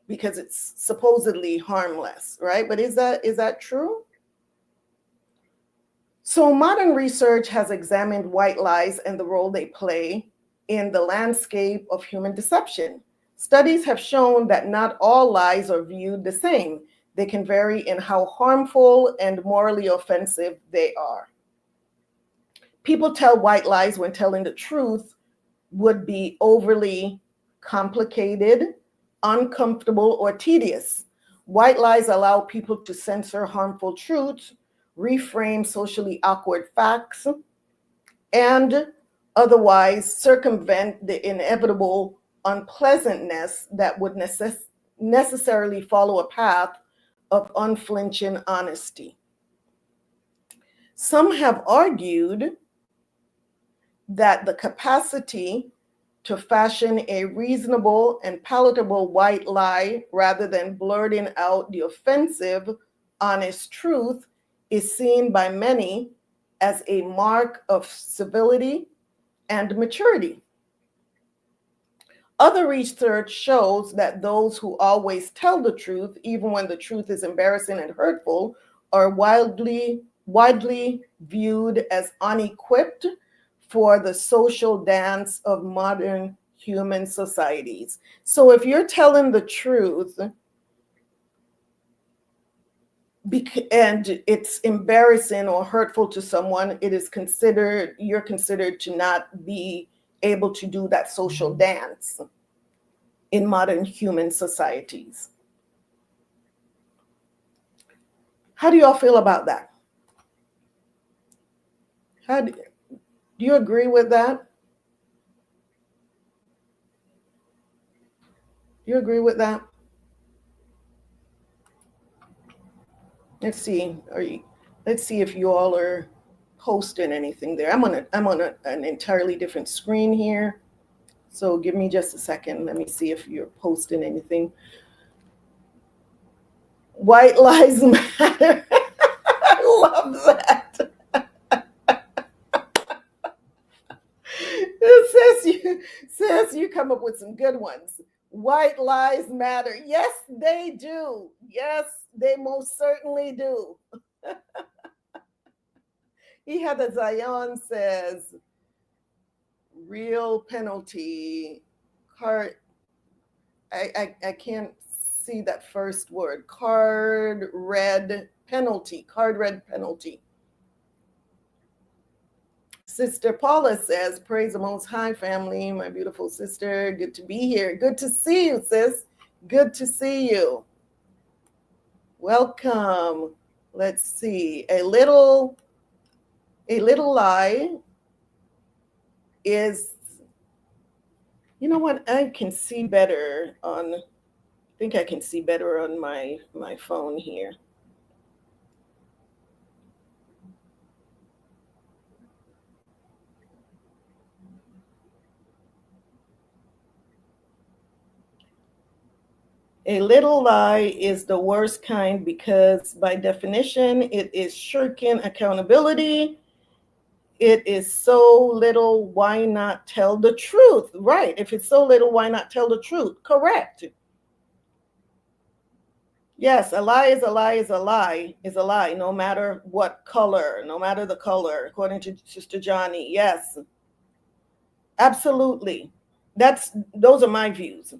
because it's supposedly harmless, right? But is that true? So modern research has examined white lies and the role they play in the landscape of human deception. Studies have shown that not all lies are viewed the same. They can vary in how harmful and morally offensive they are. People tell white lies when telling the truth would be overly complicated, uncomfortable, or tedious. White lies allow people to censor harmful truths, reframe socially awkward facts, and otherwise circumvent the inevitable unpleasantness that would necessarily follow a path of unflinching honesty. Some have argued that the capacity to fashion a reasonable and palatable white lie rather than blurting out the offensive, honest truth is seen by many as a mark of civility and maturity. Other research shows that those who always tell the truth, even when the truth is embarrassing and hurtful, are widely viewed as unequipped for the social dance of modern human societies. So if you're telling the truth and it's embarrassing or hurtful to someone, you're considered to not be able to do that social dance in modern human societies. How do y'all feel about that? Do you agree with that? Do you agree with that? Let's see. Let's see if you all are posting anything there. I'm on an entirely different screen here. So give me just a second. Let me see if you're posting anything. White lies matter. I love that. It says you come up with some good ones. White lies matter. Yes, they do. Yes, they most certainly do. He had a Zion says, real penalty. I can't see that first word. Card red penalty. Sister Paula says, praise the Most High, family, my beautiful sister. Good to be here. Good to see you, sis. Good to see you. Welcome. Let's see. A little A little lie is, you know what, I can see better on, I think I can see better on my phone here. A little lie is the worst kind because by definition, it is shirking accountability. It is so little, why not tell the truth? Right. If it's so little, why not tell the truth? Correct. Yes, a lie is a lie is a lie is a lie, no matter what color, no matter the color, according to Sister Johnny. Yes, absolutely. Those are my views.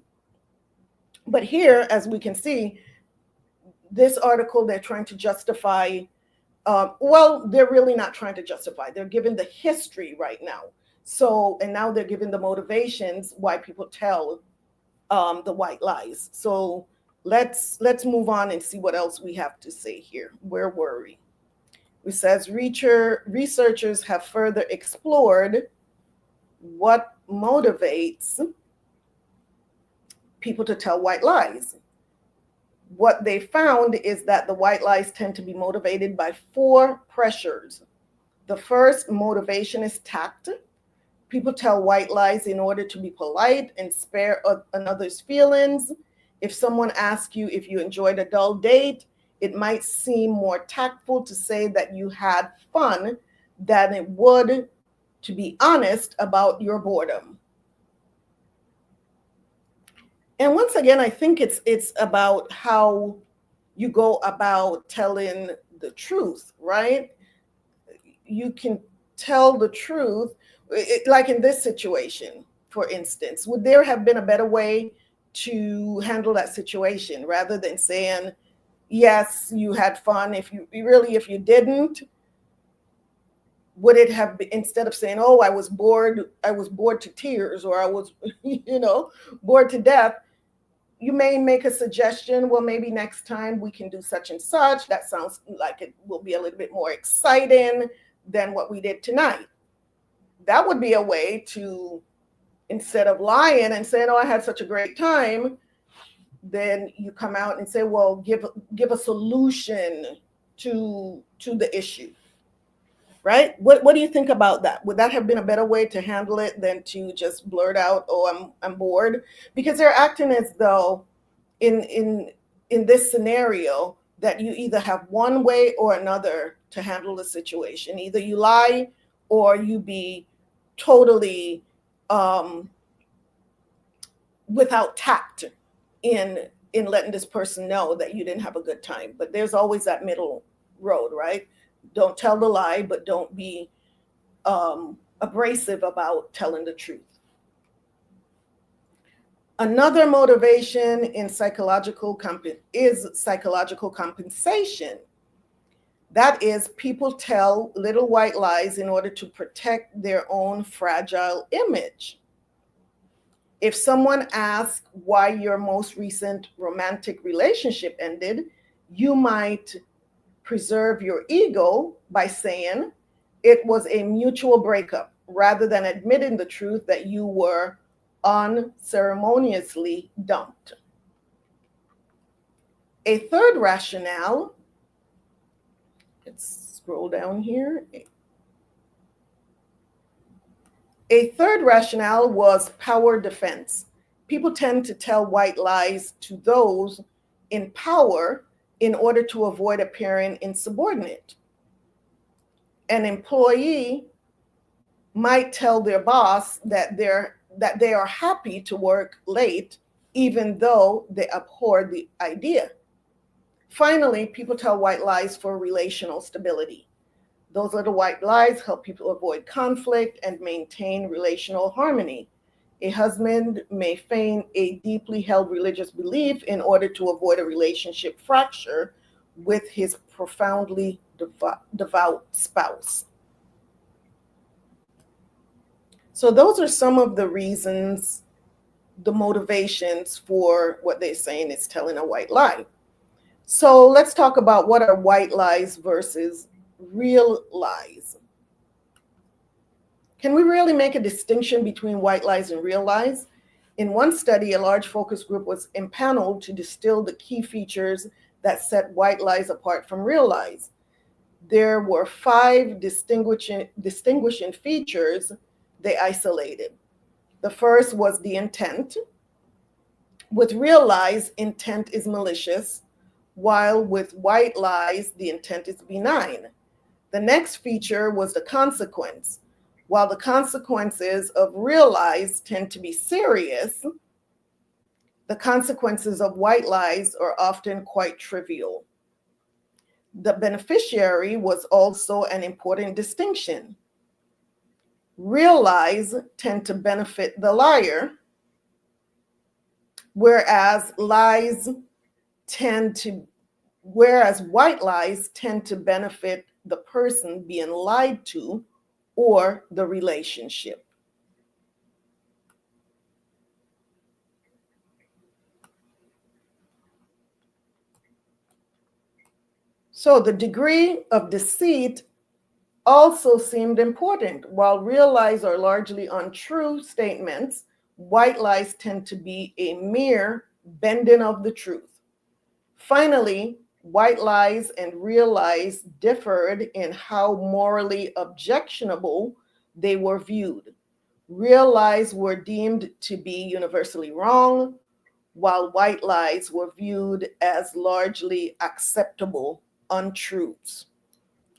But here, as we can see, this article, they're trying to justify, well, they're really not trying to justify. They're giving the history right now. So, and now they're giving the motivations why people tell the white lies. So let's move on and see what else we have to say here. Where were we? It says researchers have further explored what motivates people to tell white lies. What they found is that the white lies tend to be motivated by 4 pressures. The first motivation is tact. People tell white lies in order to be polite and spare another's feelings. If someone asks you if you enjoyed a dull date, it might seem more tactful to say that you had fun than it would to be honest about your boredom. And once again, I think it's about how you go about telling the truth, right? You can tell the truth, like in this situation, for instance. Would there have been a better way to handle that situation rather than saying, yes, you had fun? If you didn't, would it have been, instead of saying, oh, I was bored to tears, or I was, bored to death, you may make a suggestion. Well, maybe next time we can do such and such. That sounds like it will be a little bit more exciting than what we did tonight. That would be a way to, instead of lying and saying, oh, I had such a great time, then you come out and say, well, give a solution to the issue. Right? What do you think about that? Would that have been a better way to handle it than to just blurt out, "Oh, I'm bored"? Because they're acting as though in this scenario that you either have one way or another to handle the situation. Either you lie or you be totally without tact in letting this person know that you didn't have a good time. But there's always that middle road, right? Don't tell the lie, but don't be abrasive about telling the truth. Another motivation in psychological compensation. That is, people tell little white lies in order to protect their own fragile image. If someone asks why your most recent romantic relationship ended, you might preserve your ego by saying it was a mutual breakup, rather than admitting the truth that you were unceremoniously dumped. A third rationale, let's scroll down here. A third rationale was power defense. People tend to tell white lies to those in power in order to avoid appearing insubordinate. An employee might tell their boss that they are happy to work late, even though they abhor the idea. Finally, people tell white lies for relational stability. Those little white lies help people avoid conflict and maintain relational harmony. A husband may feign a deeply held religious belief in order to avoid a relationship fracture with his profoundly devout spouse. So those are some of the reasons, the motivations for what they're saying is telling a white lie. So let's talk about what are white lies versus real lies. Can we really make a distinction between white lies and real lies? In one study, a large focus group was empaneled to distill the key features that set white lies apart from real lies. There were 5 distinguishing features they isolated. The first was the intent. With real lies, intent is malicious, while with white lies, the intent is benign. The next feature was the consequence. While the consequences of real lies tend to be serious, the consequences of white lies are often quite trivial. The beneficiary was also an important distinction. Real lies tend to benefit the liar, whereas white lies tend to benefit the person being lied to or the relationship. So the degree of deceit also seemed important. While real lies are largely untrue statements, white lies tend to be a mere bending of the truth. Finally, white lies and real lies differed in how morally objectionable they were viewed. Real lies were deemed to be universally wrong, while white lies were viewed as largely acceptable untruths.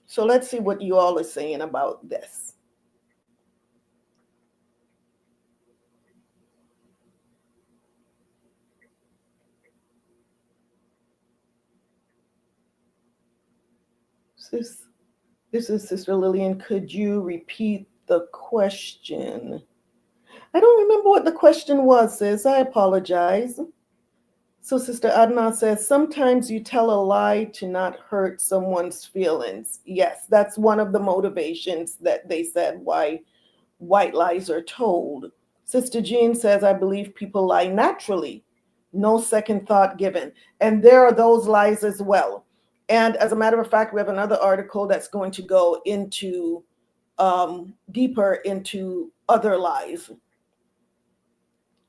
So let's see what you all are saying about this. This is Sister Lillian. Could you repeat the question? I don't remember what the question was, sis. I apologize. So Sister Adna says, sometimes you tell a lie to not hurt someone's feelings. Yes, that's one of the motivations that they said why white lies are told. Sister Jean says, I believe people lie naturally, no second thought given. And there are those lies as well. And as a matter of fact, we have another article that's going to go into deeper into other lies.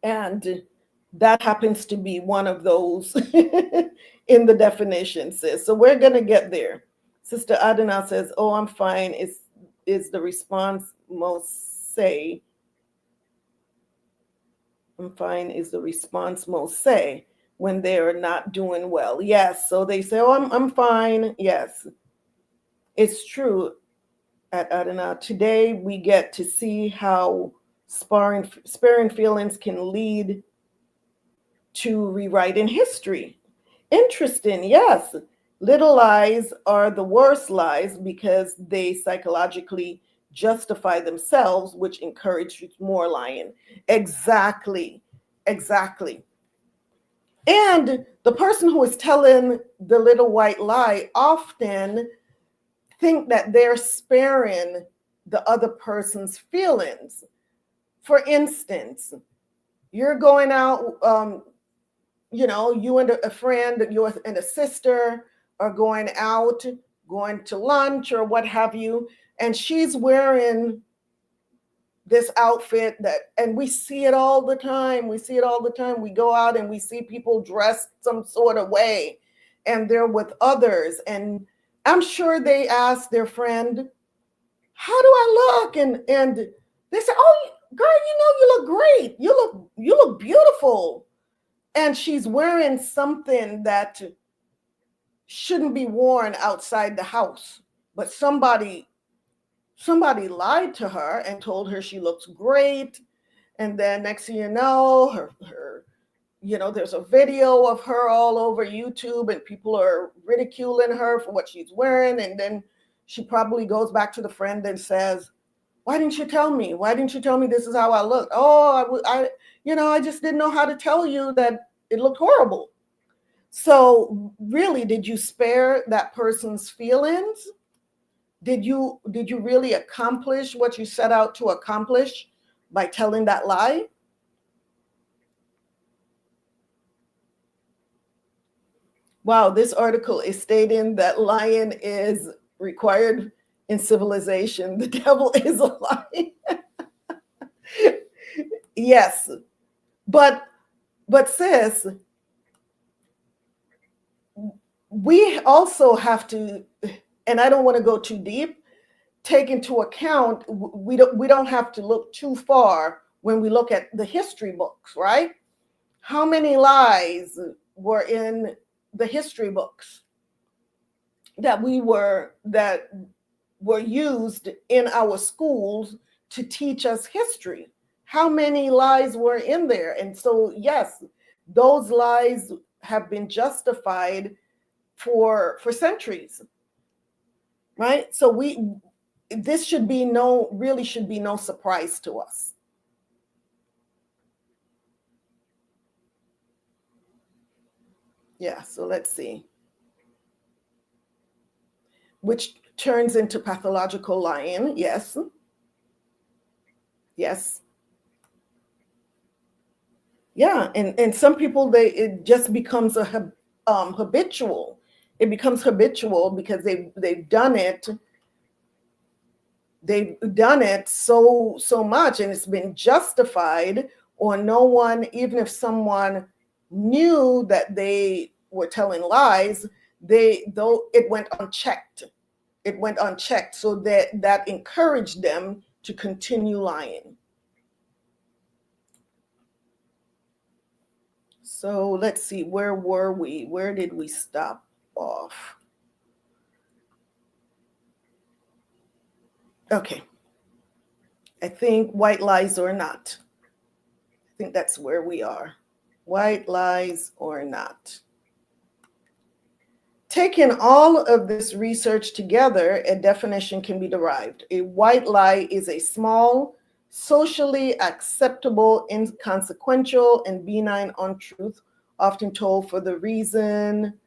And that happens to be one of those in the definition, sis. So we're going to get there. Sister Adana says, oh, I'm fine. Is the response most say. I'm fine is the response most say when they're not doing well. Yes. So they say, oh, I'm fine. Yes. It's true at Adana. Today we get to see how sparing feelings can lead to rewriting history. Interesting, yes. Little lies are the worst lies because they psychologically justify themselves, which encourages more lying. Exactly. And the person who is telling the little white lie often think that they're sparing the other person's feelings. For instance, you're going out, you and a friend, you and a sister are going out, going to lunch or what have you, and she's wearing this outfit and we see it all the time. We go out and we see people dressed some sort of way and they're with others. And I'm sure they ask their friend, how do I look? And they say, oh, girl, you look great. You look beautiful. And she's wearing something that shouldn't be worn outside the house. But somebody lied to her and told her she looks great. And then next thing you know, her there's a video of her all over YouTube and people are ridiculing her for what she's wearing. And then she probably goes back to the friend and says, why didn't you tell me? Why didn't you tell me this is how I look? Oh, I just didn't know how to tell you that it looked horrible. So really, did you spare that person's feelings? Did you really accomplish what you set out to accomplish by telling that lie? Wow, this article is stating that lying is required in civilization. The devil is a lie. Yes, but sis, we also have to, and I don't want to go too deep, take into account we don't have to look too far when we look at the history books, right? How many lies were in the history books that were used in our schools to teach us history? How many lies were in there? And so, yes, those lies have been justified for centuries, right? So this should be no surprise to us. Yeah, so let's see. Which turns into pathological lying. Yes. Yes. Yeah, and some people, it just becomes habitual. It becomes habitual because they've done it. They've done it so much, and it's been justified. Or no one, even if someone knew that they were telling lies, though it went unchecked. It went unchecked, so that encouraged them to continue lying. So let's see, where were we? Where did we stop off? Okay. I think white lies or not. I think that's where we are. White lies or not. Taking all of this research together, a definition can be derived. A white lie is a small, socially acceptable, inconsequential, and benign untruth, often told for the reason.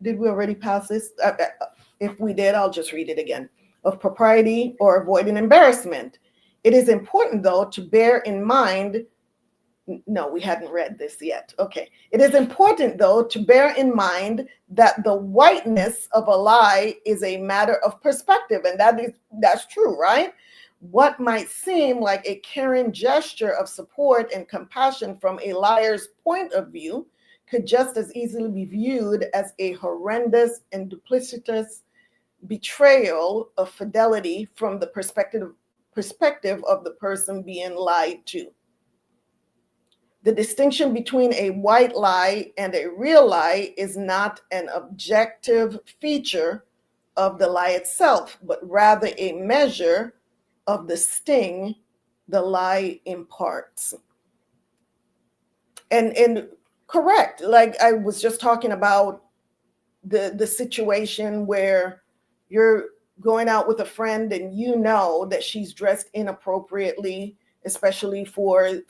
Did we already pass this? If we did, I'll just read it again. Of propriety or avoiding embarrassment. It is important, though, to bear in mind. No, we hadn't read this yet. Okay. It is important, though, to bear in mind that the whiteness of a lie is a matter of perspective. And that's true, right? What might seem like a caring gesture of support and compassion from a liar's point of view could just as easily be viewed as a horrendous and duplicitous betrayal of fidelity from the perspective of the person being lied to. The distinction between a white lie and a real lie is not an objective feature of the lie itself, but rather a measure of the sting the lie imparts. And correct, like I was just talking about the situation where you're going out with a friend and you know that she's dressed inappropriately, especially for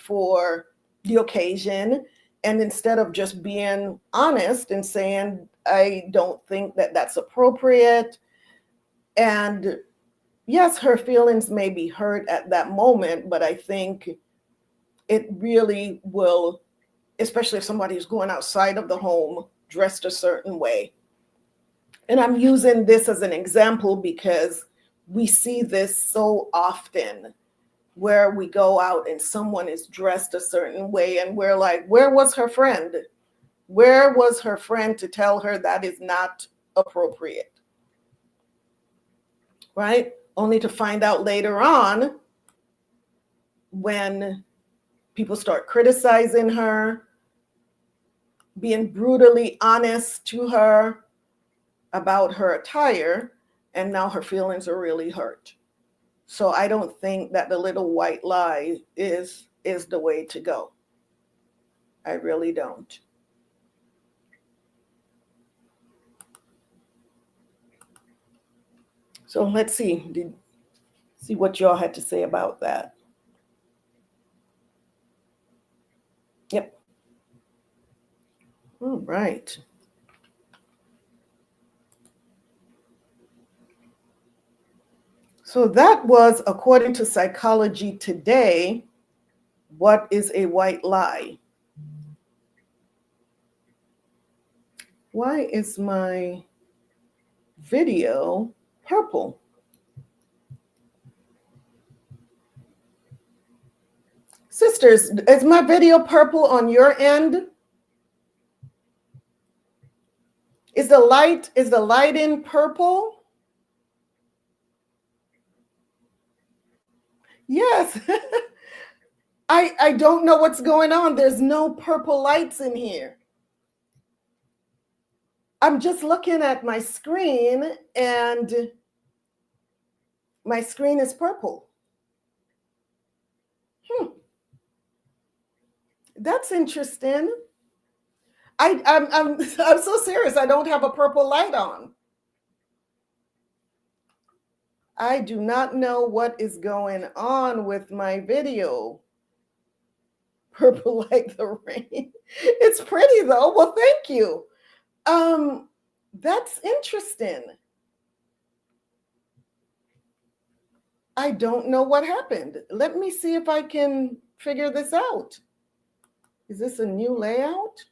the occasion, and instead of just being honest and saying, I don't think that that's appropriate, and yes, her feelings may be hurt at that moment, but I think it really will, especially if somebody is going outside of the home dressed a certain way. And I'm using this as an example because we see this so often, where we go out and someone is dressed a certain way and we're like, where was her friend? Where was her friend to tell her that is not appropriate? Right? Only to find out later on when people start criticizing her, being brutally honest to her about her attire, and now her feelings are really hurt. So I don't think that the little white lie is the way to go. I really don't. So let's see what y'all had to say about that. Yep. All right. So that was, according to Psychology Today, what is a white lie? Why is my video purple? Sisters, is my video purple on your end? Is the light in purple? Yes. I don't know what's going on. There's no purple lights in here. I'm just looking at my screen and my screen is purple. That's interesting. I'm so serious. I don't have a purple light on. I do not know what is going on with my video. Purple like the rain. It's pretty though. Well, thank you. That's interesting. I don't know what happened. Let me see if I can figure this out. Is this a new layout?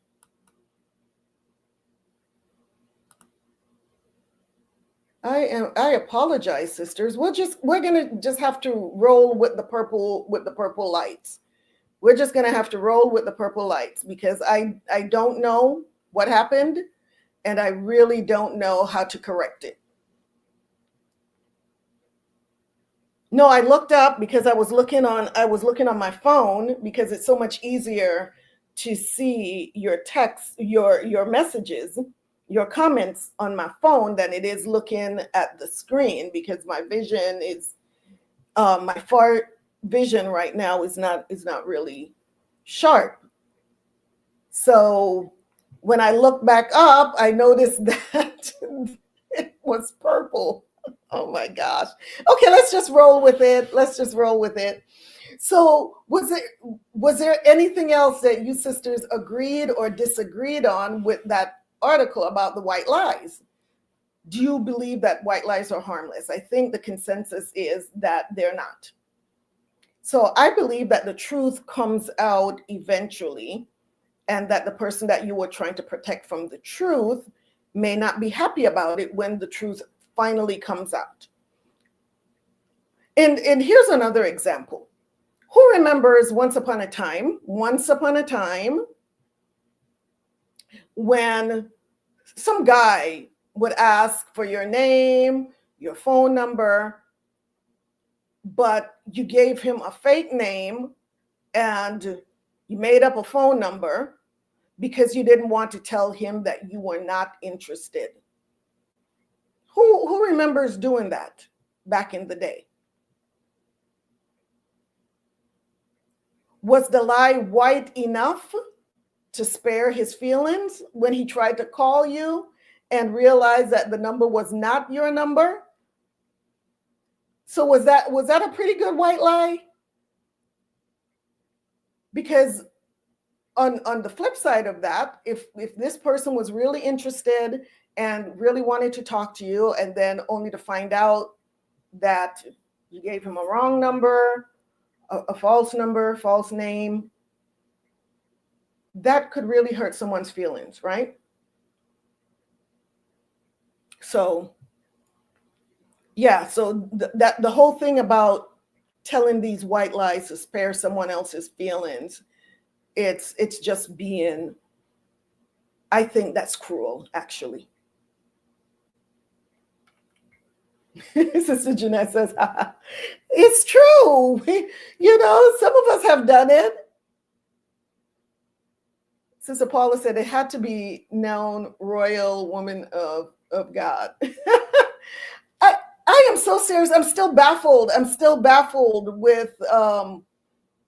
I apologize, sisters. We're gonna just have to roll with the purple lights. We're just gonna have to roll with the purple lights because I don't know what happened and I really don't know how to correct it. No, I looked up because I was looking on my phone because it's so much easier to see your text, your messages, your comments on my phone than it is looking at the screen because my vision is my far vision right now is not really sharp. So when I look back up, I noticed that it was purple. Oh my gosh. Okay, let's just roll with it. So was there anything else that you sisters agreed or disagreed on with that article about the white lies? Do you believe that white lies are harmless? I think the consensus is that they're not. So I believe that the truth comes out eventually, and that the person that you were trying to protect from the truth may not be happy about it when the truth finally comes out. And here's another example. Who remembers once upon a time when some guy would ask for your name, your phone number, but you gave him a fake name and you made up a phone number because you didn't want to tell him that you were not interested? Who remembers doing that back in the day? Was the lie white enough to spare his feelings when he tried to call you and realized that the number was not your number? So was that a pretty good white lie? Because on the flip side of that, if this person was really interested and really wanted to talk to you, and then only to find out that you gave him a wrong number, a false number, false name, that could really hurt someone's feelings, right? So yeah, so the whole thing about telling these white lies to spare someone else's feelings, it's just being, I think that's cruel, actually. Sister Jeanette says, it's true. Some of us have done it. Sister Paula said it had to be known royal woman of God. I am so serious. I'm still baffled.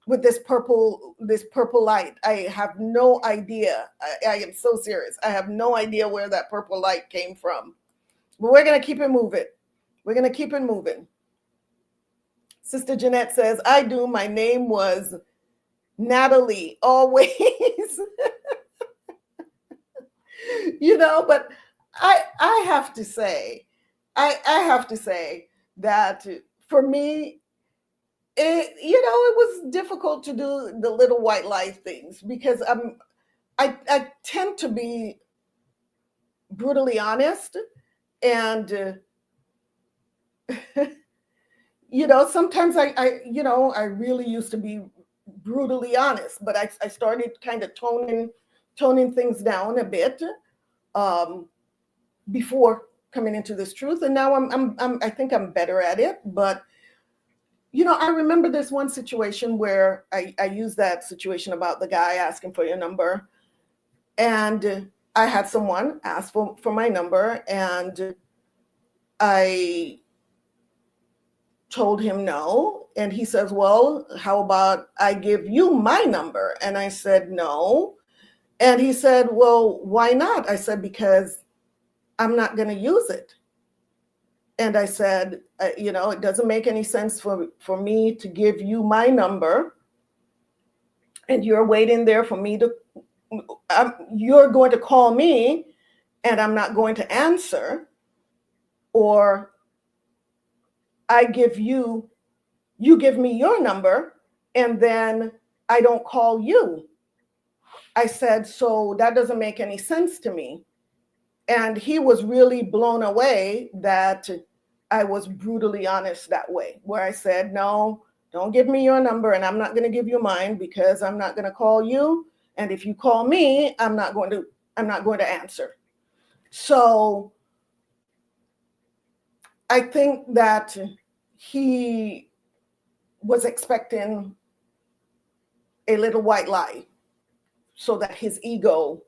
With this purple light. I have no idea. I am so serious. I have no idea where that purple light came from. But we're gonna keep it moving. Sister Jeanette says, I do. My name was Natalie, always. But I have to say, that for me, it was difficult to do the little white lie things because I tend to be brutally honest, and sometimes I really used to be brutally honest, but I started kind of toning things down a bit before coming into this truth, and now I think I'm better at it. But I remember this one situation where I used that situation about the guy asking for your number, and I had someone ask for my number, and I told him no, and he says, well, how about I give you my number? And I said no. And he said, well, why not? I said, because I'm not going to use it. And I said, it doesn't make any sense for me to give you my number, and you're waiting there for me to, you're going to call me and I'm not going to answer, or I give you give me your number and then I don't call you. I said, so that doesn't make any sense to me. And he was really blown away that I was brutally honest that way, where I said, no, don't give me your number, and I'm not going to give you mine because I'm not going to call you. And if you call me, I'm not going to answer. So I think that he was expecting a little white lie so that his ego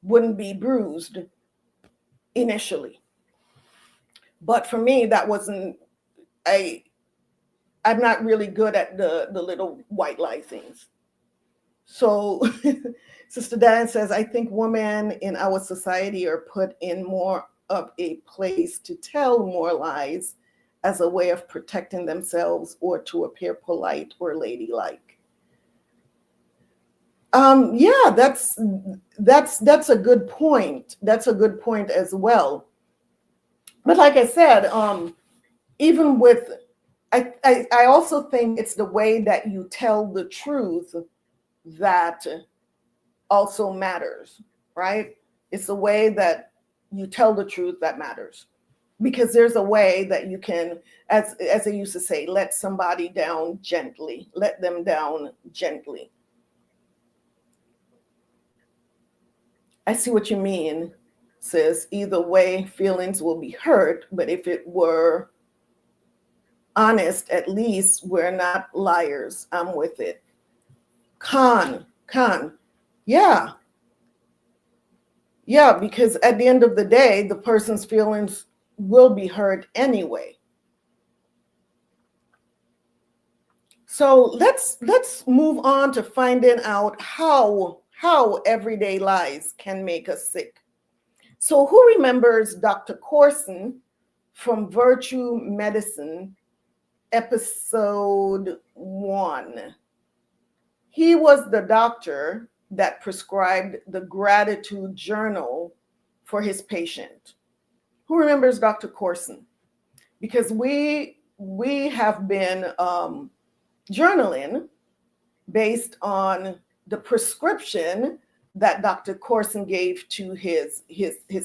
wouldn't be bruised initially. But for me, that wasn't, I'm not really good at the little white lie things. So Sister Diane says, I think women in our society are put in more of a place to tell more lies as a way of protecting themselves or to appear polite or ladylike. Yeah, that's a good point. That's a good point as well. But like I said, even with, I also think it's the way that you tell the truth that also matters, right? It's the way that you tell the truth that matters. Because there's a way that you can, as they used to say, let somebody down gently, let them down gently. I see what you mean, sis. Either way, feelings will be hurt, but if it were honest, at least we're not liars. I'm with it. Khan, yeah, because at the end of the day, the person's feelings will be hurt anyway. So let's move on to finding out how everyday lies can make us sick. So who remembers Dr. Corson from Virtue Medicine, episode 1? He was the doctor that prescribed the gratitude journal for his patient. Who remembers Dr. Corson? Because we have been journaling based on the prescription that Dr. Corson gave to his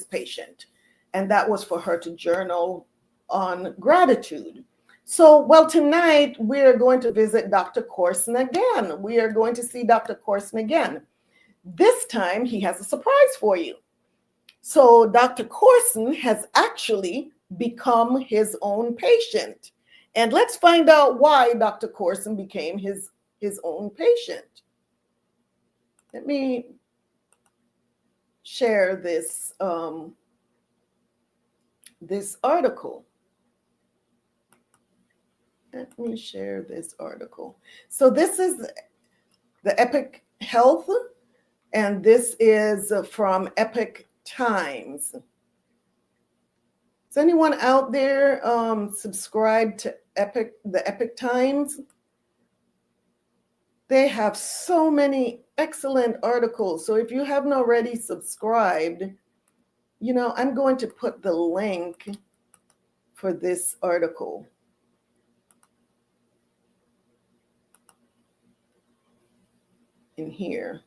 patient. And that was for her to journal on gratitude. So, well, tonight we're going to visit Dr. Corson again. We are going to see Dr. Corson again. This time he has a surprise for you. So Dr. Corson has actually become his own patient. And let's find out why Dr. Corson became his own patient. Let me share this, this article. Let me share this article. So this is the Epic Health, and this is from Epic Times. Is anyone out there subscribed to the Epic Times? They have so many excellent articles. So if you haven't already subscribed, I'm going to put the link for this article in here.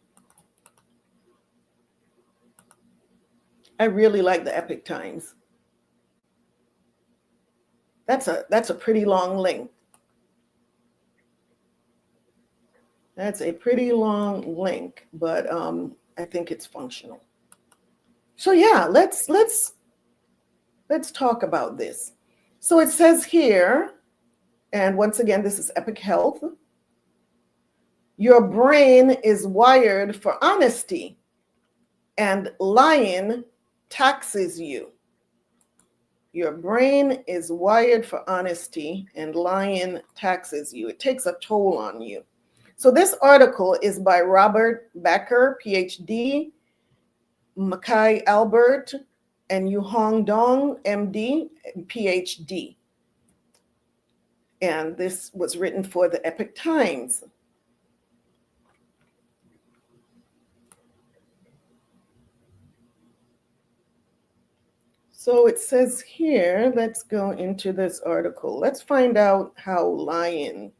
I really like the Epic Times. That's a pretty long link. That's a pretty long link, but I think it's functional. So yeah, let's talk about this. So it says here, and once again, this is Epic Health. Your brain is wired for honesty, and lying taxes you. Your brain is wired for honesty, and lying taxes you. It takes a toll on you. So this article is by Robert Becker, PhD, Mackay Albert, and Yuhong Dong, MD, PhD. And this was written for the Epic Times. So it says here, let's go into this article. Let's find out how lying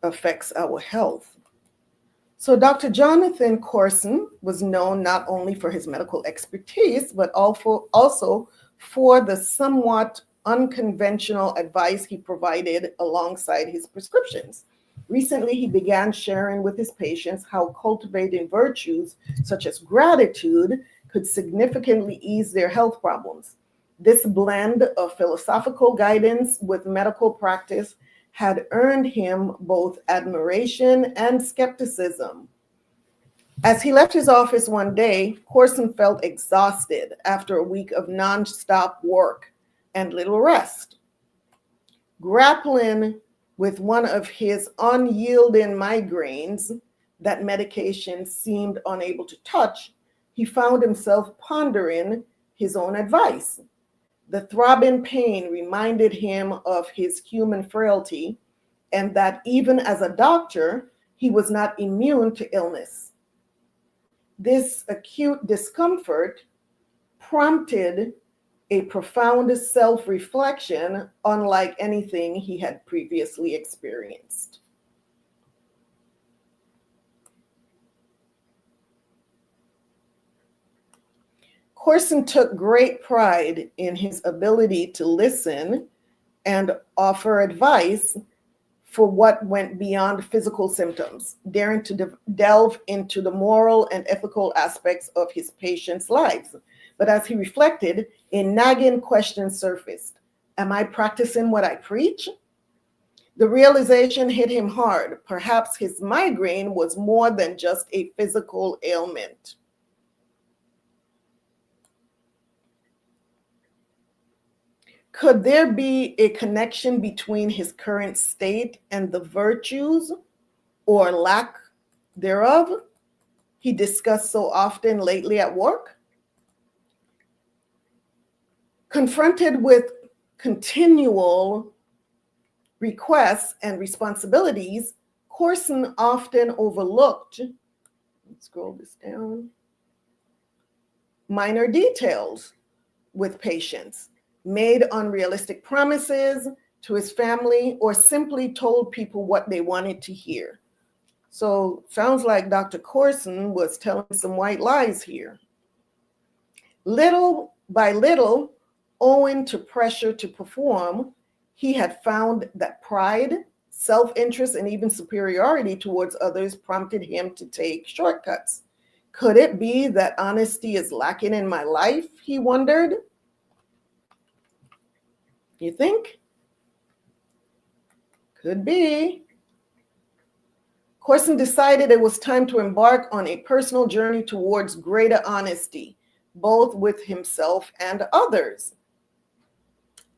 affects our health. So Dr. Jonathan Corson was known not only for his medical expertise, but also for the somewhat unconventional advice he provided alongside his prescriptions. Recently, he began sharing with his patients how cultivating virtues such as gratitude could significantly ease their health problems. This blend of philosophical guidance with medical practice had earned him both admiration and skepticism. As he left his office one day, Corson felt exhausted after a week of nonstop work and little rest. Grappling with one of his unyielding migraines that medication seemed unable to touch, he found himself pondering his own advice. The throbbing pain reminded him of his human frailty and that even as a doctor, he was not immune to illness. This acute discomfort prompted a profound self-reflection unlike anything he had previously experienced. Corson took great pride in his ability to listen and offer advice for what went beyond physical symptoms, daring to delve into the moral and ethical aspects of his patients' lives. But as he reflected, a nagging question surfaced. Am I practicing what I preach? The realization hit him hard. Perhaps his migraine was more than just a physical ailment. Could there be a connection between his current state and the virtues or lack thereof he discussed so often lately at work? Confronted with continual requests and responsibilities, Corson often overlooked, let's scroll this down, minor details with patients, made unrealistic promises to his family, or simply told people what they wanted to hear. So sounds like Dr. Corson was telling some white lies here. Little by little, owing to pressure to perform, he had found that pride, self-interest, and even superiority towards others prompted him to take shortcuts. Could it be that honesty is lacking in my life, he wondered? You think? Could be. Corson decided it was time to embark on a personal journey towards greater honesty, both with himself and others.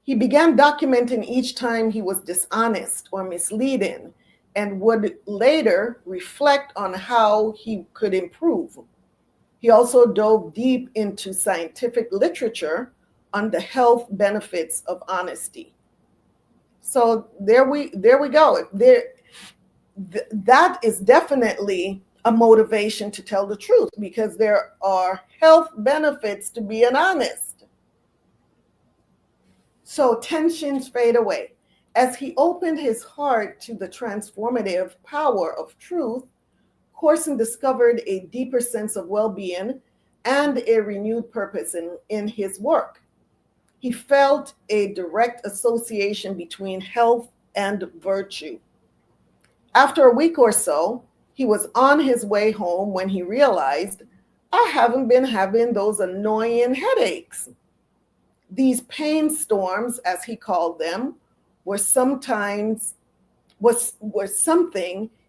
He began documenting each time he was dishonest or misleading and would later reflect on how he could improve. He also dove deep into scientific literature on the health benefits of honesty. So there we go. That is definitely a motivation to tell the truth, because there are health benefits to being honest. So tensions fade away. As he opened his heart to the transformative power of truth, Corson discovered a deeper sense of well-being and a renewed purpose in his work. He felt a direct association between health and virtue. After a week or so, he was on his way home when he realized, I haven't been having those annoying headaches. These pain storms, as he called them, were something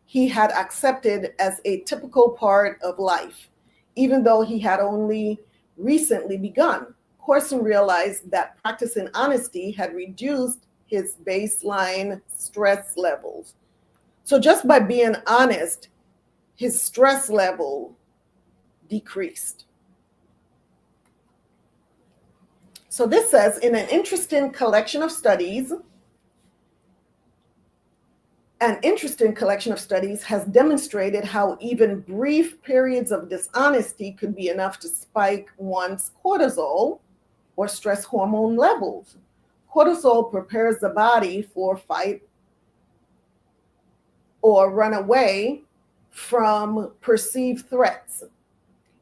he had accepted as a typical part of life, even though he had only recently begun. Corson realized that practicing honesty had reduced his baseline stress levels. So just by being honest, his stress level decreased. So this says, in an interesting collection of studies has demonstrated how even brief periods of dishonesty could be enough to spike one's cortisol or stress hormone levels. Cortisol prepares the body for fight or run away from perceived threats.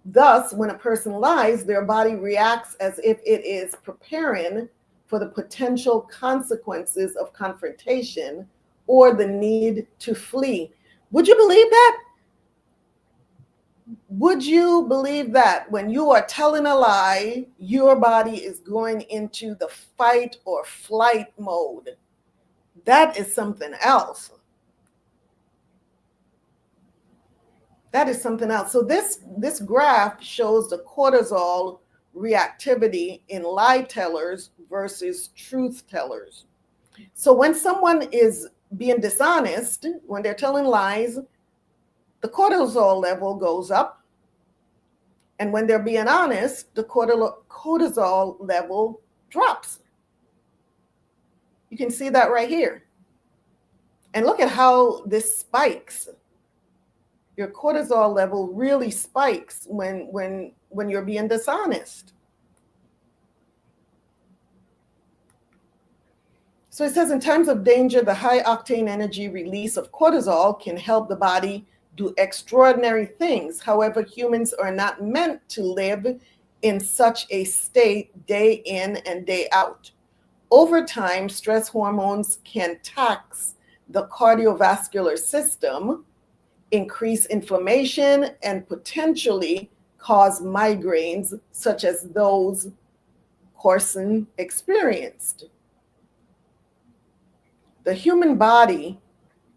Thus, when a person lies, their body reacts as if it is preparing for the potential consequences of confrontation or the need to flee. Would you believe that? Would you believe that when you are telling a lie, your body is going into the fight or flight mode? That is something else. That is something else. So this graph shows the cortisol reactivity in lie tellers versus truth tellers. So when someone is being dishonest, when they're telling lies, the cortisol level goes up. And when they're being honest, the cortisol level drops. You can see that right here. And look at how this spikes. Your cortisol level really spikes when you're being dishonest. So it says, in times of danger, the high octane energy release of cortisol can help the body do extraordinary things. However, humans are not meant to live in such a state day in and day out. Over time, stress hormones can tax the cardiovascular system, increase inflammation, and potentially cause migraines, such as those Corson experienced. The human body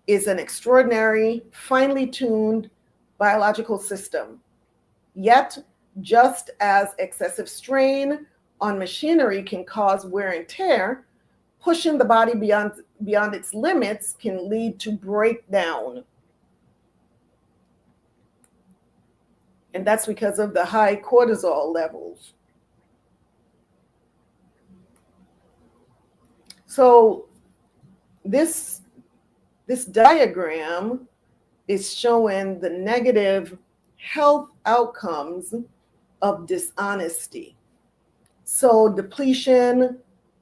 is an extraordinary, finely tuned biological system. Yet, just as excessive strain on machinery can cause wear and tear, pushing the body beyond its limits can lead to breakdown. And that's because of the high cortisol levels. So this diagram is showing the negative health outcomes of dishonesty. So depletion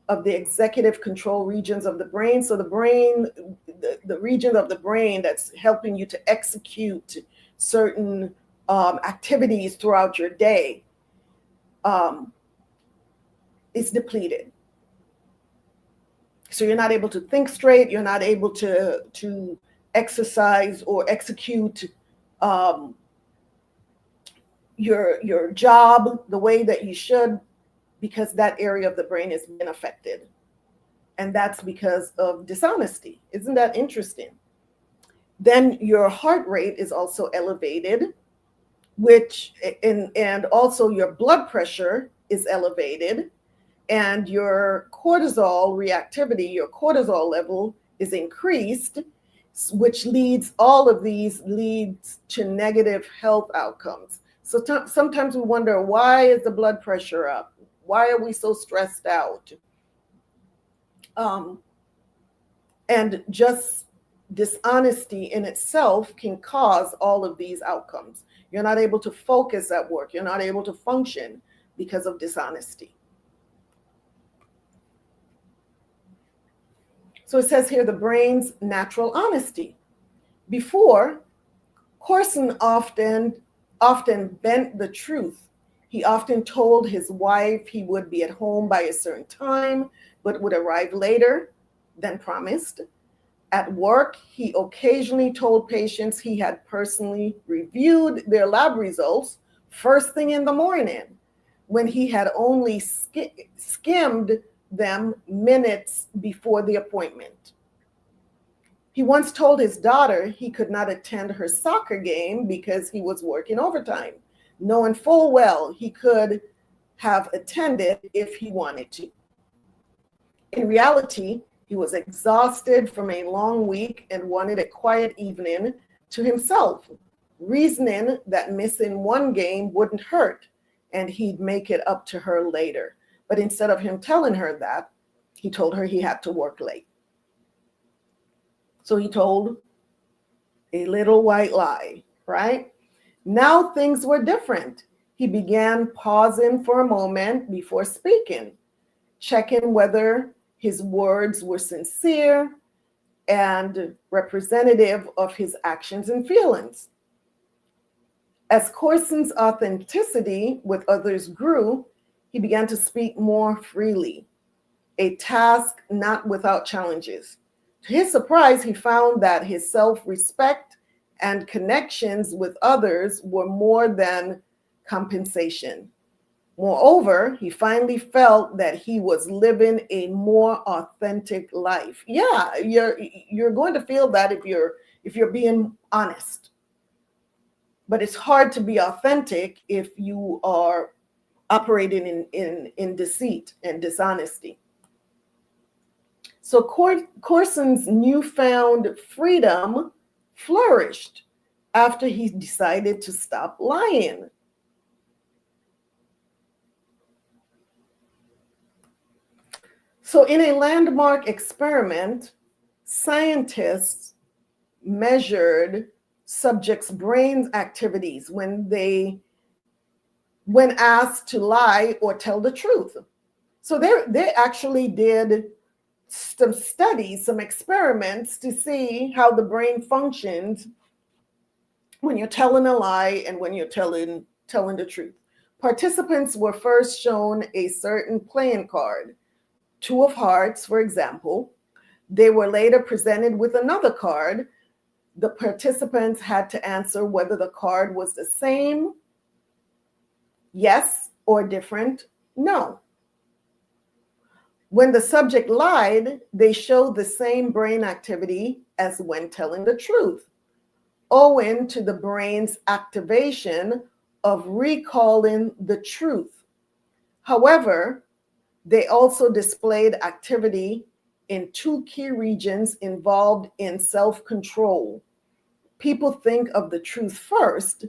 of the executive control regions of the brain. So the brain, the region of the brain that's helping you to execute certain activities throughout your day is depleted. So you're not able to think straight. You're not able to exercise or execute your job the way that you should, because that area of the brain has been affected. And that's because of dishonesty. Isn't that interesting? Then your heart rate is also elevated, and also your blood pressure is elevated, and your cortisol reactivity, your cortisol level is increased, which leads to negative health outcomes. So sometimes we wonder, why is the blood pressure up? Why are we so stressed out? And just dishonesty in itself can cause all of these outcomes. You're not able to focus at work. You're not able to function because of dishonesty. So it says here, the brain's natural honesty. Before, Corson often bent the truth. He often told his wife he would be at home by a certain time, but would arrive later than promised. At work, he occasionally told patients he had personally reviewed their lab results first thing in the morning, when he had only skimmed them minutes before the appointment. He once told his daughter he could not attend her soccer game because he was working overtime, knowing full well he could have attended if he wanted to. In reality, he was exhausted from a long week and wanted a quiet evening to himself, reasoning that missing one game wouldn't hurt and he'd make it up to her later. But instead of him telling her that, he told her he had to work late. So he told a little white lie, right? Now things were different. He began pausing for a moment before speaking, checking whether his words were sincere and representative of his actions and feelings. As Corson's authenticity with others grew, he began to speak more freely, a task not without challenges. To his surprise, he found that his self-respect and connections with others were more than compensation. Moreover, he finally felt that he was living a more authentic life. Yeah, you're going to feel that if you're being honest. But it's hard to be authentic if you are operating in deceit and dishonesty. So Corson's newfound freedom flourished after he decided to stop lying. So in a landmark experiment, scientists measured subjects' brain activities when asked to lie or tell the truth. So they actually did some studies, some experiments to see how the brain functions when you're telling a lie and when you're telling the truth. Participants were first shown a certain playing card, 2 of hearts, for example. They were later presented with another card. The participants had to answer whether the card was the same, yes, or different, no. When the subject lied, they showed the same brain activity as when telling the truth, owing to the brain's activation of recalling the truth. However, they also displayed activity in 2 key regions involved in self-control. People think of the truth first,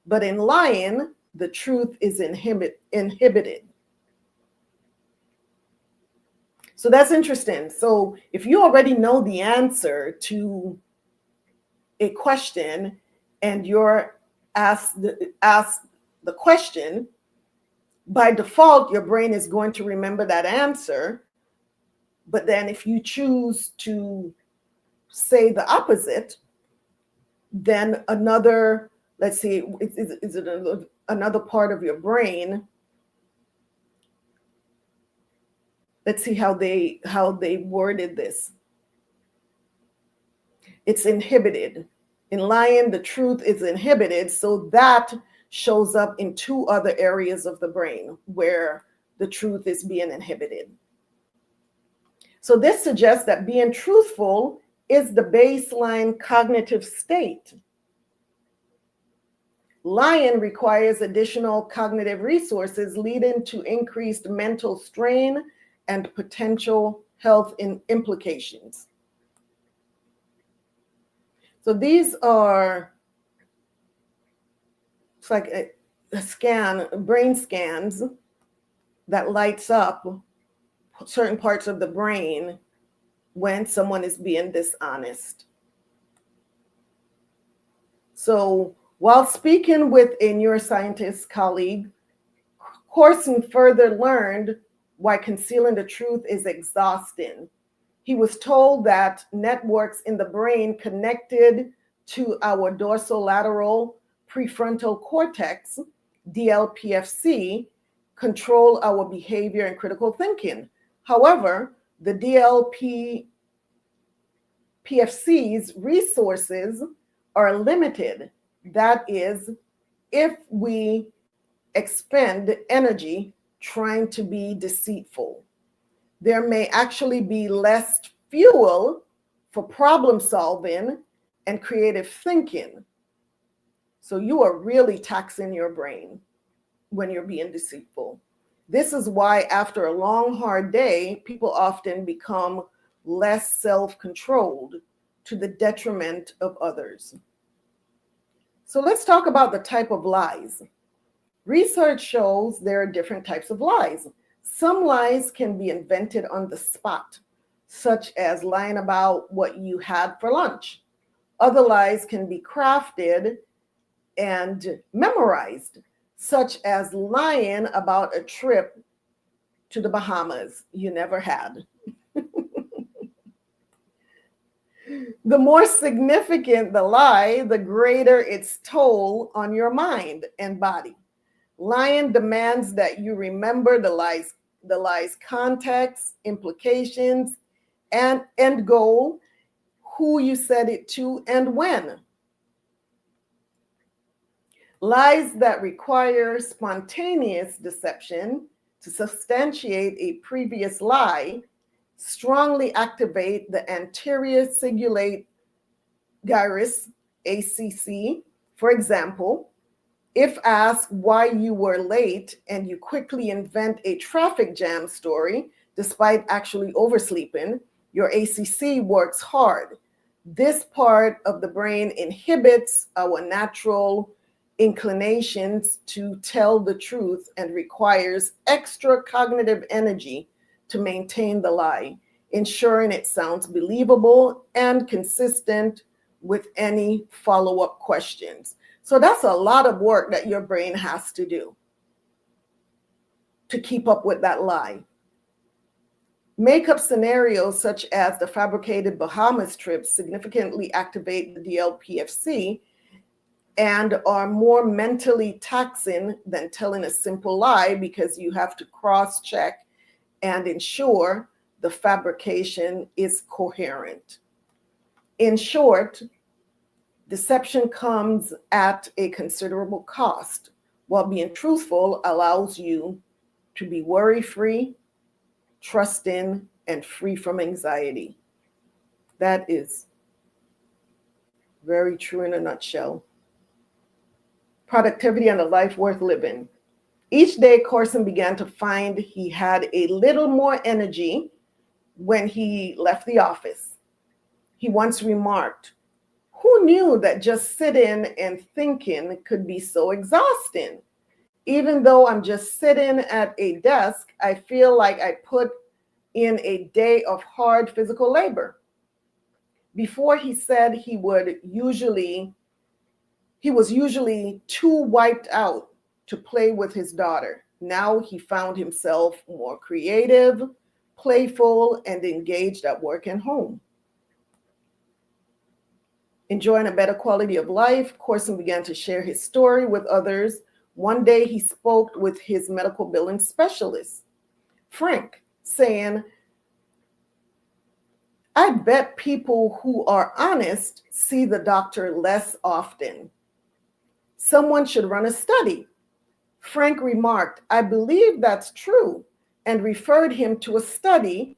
but in lying, the truth is inhibited. So that's interesting. So if you already know the answer to a question and you're asked the question, by default, your brain is going to remember that answer. But then if you choose to say the opposite, then another, let's see, is it another part of your brain? Let's see how they worded this. It's inhibited. In lying, the truth is inhibited, so that shows up in 2 other areas of the brain where the truth is being inhibited. So this suggests that being truthful is the baseline cognitive state. Lying requires additional cognitive resources, leading to increased mental strain and potential health implications. So these are, it's like a scan, brain scans that lights up certain parts of the brain when someone is being dishonest. So while speaking with a neuroscientist colleague, Corson further learned why concealing the truth is exhausting. He was told that networks in the brain connected to our dorsolateral prefrontal cortex, DLPFC, control our behavior and critical thinking. However, the PFC's resources are limited. That is, if we expend energy trying to be deceitful, there may actually be less fuel for problem solving and creative thinking. So you are really taxing your brain when you're being deceitful. This is why after a long, hard day, people often become less self-controlled to the detriment of others. So let's talk about the type of lies. Research shows there are different types of lies. Some lies can be invented on the spot, such as lying about what you had for lunch. Other lies can be crafted and memorized, such as lying about a trip to the Bahamas you never had. The more significant the lie, the greater its toll on your mind and body. Lying demands that you remember the lie's context, implications, and end goal, who you said it to, and when. Lies that require spontaneous deception to substantiate a previous lie strongly activate the anterior cingulate gyrus, ACC. For example, if asked why you were late and you quickly invent a traffic jam story despite actually oversleeping, your ACC works hard. This part of the brain inhibits our natural inclinations to tell the truth and requires extra cognitive energy to maintain the lie, ensuring it sounds believable and consistent with any follow-up questions. So that's a lot of work that your brain has to do to keep up with that lie. Make up scenarios such as the fabricated Bahamas trip significantly activate the DLPFC and are more mentally taxing than telling a simple lie, because you have to cross-check and ensure the fabrication is coherent. In short, deception comes at a considerable cost, while being truthful allows you to be worry-free, trusting, and free from anxiety. That is very true in a nutshell. Productivity and a life worth living. Each day, Corson began to find he had a little more energy when he left the office. He once remarked, "Who knew that just sitting and thinking could be so exhausting? Even though I'm just sitting at a desk, I feel like I put in a day of hard physical labor." Before, he said he was usually too wiped out to play with his daughter. Now he found himself more creative, playful, and engaged at work and home. Enjoying a better quality of life, Corson began to share his story with others. One day he spoke with his medical billing specialist, Frank, saying, "I bet people who are honest see the doctor less often. Someone should run a study." Frank remarked, "I believe that's true," and referred him to a study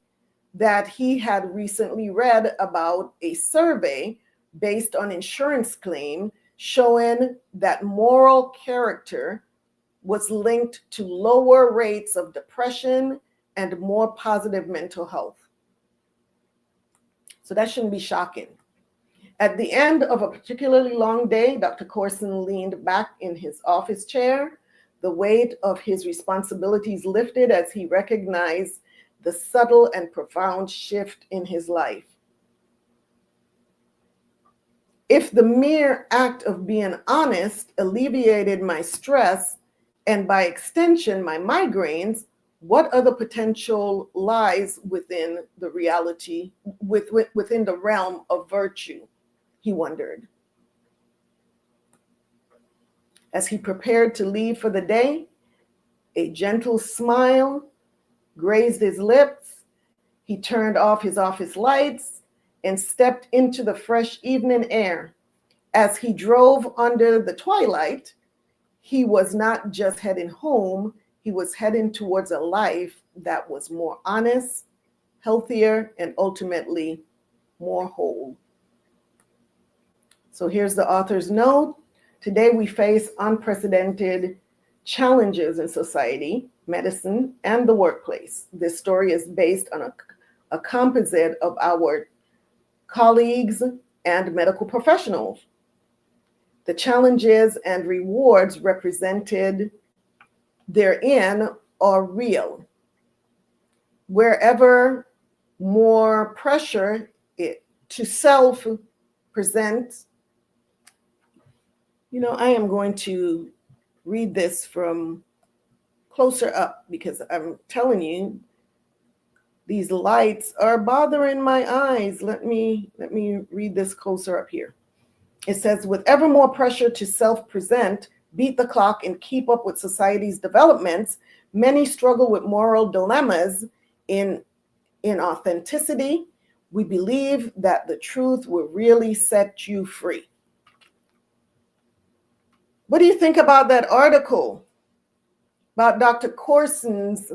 that he had recently read about a survey based on insurance claim showing that moral character was linked to lower rates of depression and more positive mental health. So that shouldn't be shocking. At the end of a particularly long day, Dr. Corson leaned back in his office chair. The weight of his responsibilities lifted as he recognized the subtle and profound shift in his life. If the mere act of being honest alleviated my stress and by extension my migraines, what other potential lies within the reality, within the realm of virtue, he wondered. As he prepared to leave for the day, a gentle smile grazed his lips. He turned off his office lights and stepped into the fresh evening air. As he drove under the twilight, he was not just heading home, he was heading towards a life that was more honest, healthier, and ultimately more whole. So here's the author's note. Today we face unprecedented challenges in society, medicine, and the workplace. This story is based on a composite of our colleagues and medical professionals. The challenges and rewards represented therein are real. Wherever more pressure to self presents, I am going to read this from closer up because I'm telling you, these lights are bothering my eyes. Let me read this closer up here. It says, with ever more pressure to self-present, beat the clock, and keep up with society's developments, many struggle with moral dilemmas in authenticity. We believe that the truth will really set you free. What do you think about that article about Dr. Corson's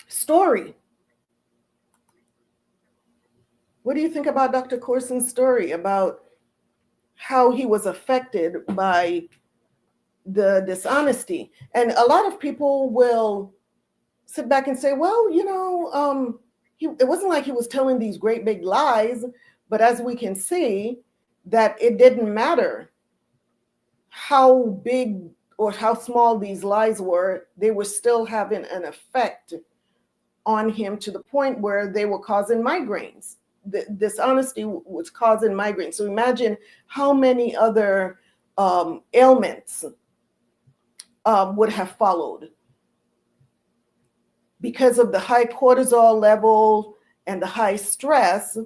story? What do you think about Dr. Corson's story about how he was affected by the dishonesty? And a lot of people will sit back and say, well, it wasn't like he was telling these great big lies, but as we can see, that it didn't matter how big or how small these lies were, they were still having an effect on him to the point where they were causing migraines. The dishonesty was causing migraines. So imagine how many other ailments would have followed. Because of the high cortisol level and the high stress,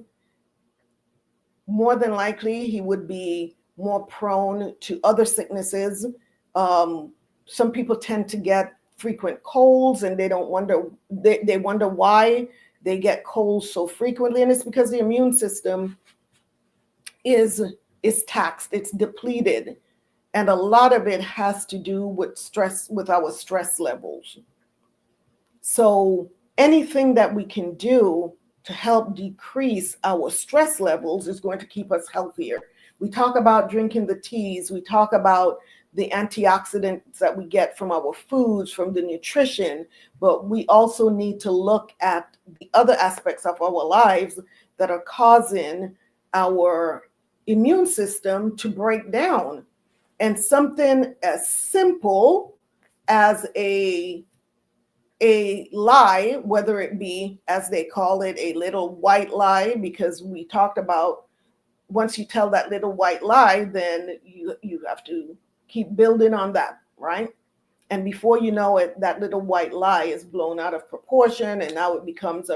more than likely he would be more prone to other sicknesses. Some people tend to get frequent colds, and they wonder why they get colds so frequently, and it's because the immune system is taxed, it's depleted, and a lot of it has to do with stress, with our stress levels. So anything that we can do to help decrease our stress levels is going to keep us healthier. We talk about drinking the teas, we talk about the antioxidants that we get from our foods, from the nutrition, but we also need to look at the other aspects of our lives that are causing our immune system to break down. And something as simple as a lie, whether it be, as they call it, a little white lie, because we talked about once you tell that little white lie, then you have to keep building on that, right? And before you know it, that little white lie is blown out of proportion, and now it becomes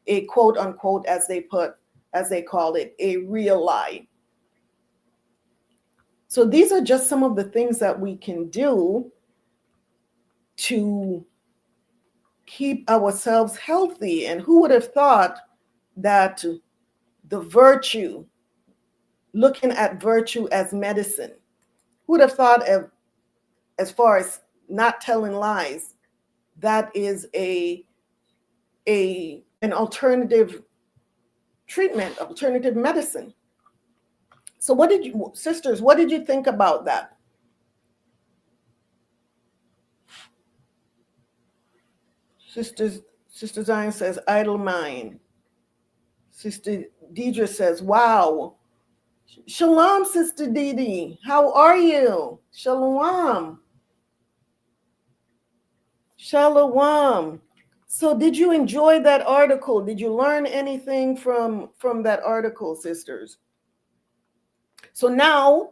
a quote unquote, as they call it, a real lie. So these are just some of the things that we can do to keep ourselves healthy. And who would have thought that the virtue, looking at virtue as medicine, who would have thought of, as far as not telling lies, that is an alternative treatment, alternative medicine. So sisters, what did you think about that? Sister Zion says, idle mind. Sister Deidre says, wow. Shalom, Sister Didi. How are you? Shalom. Shalom. So did you enjoy that article? Did you learn anything from that article, sisters? So now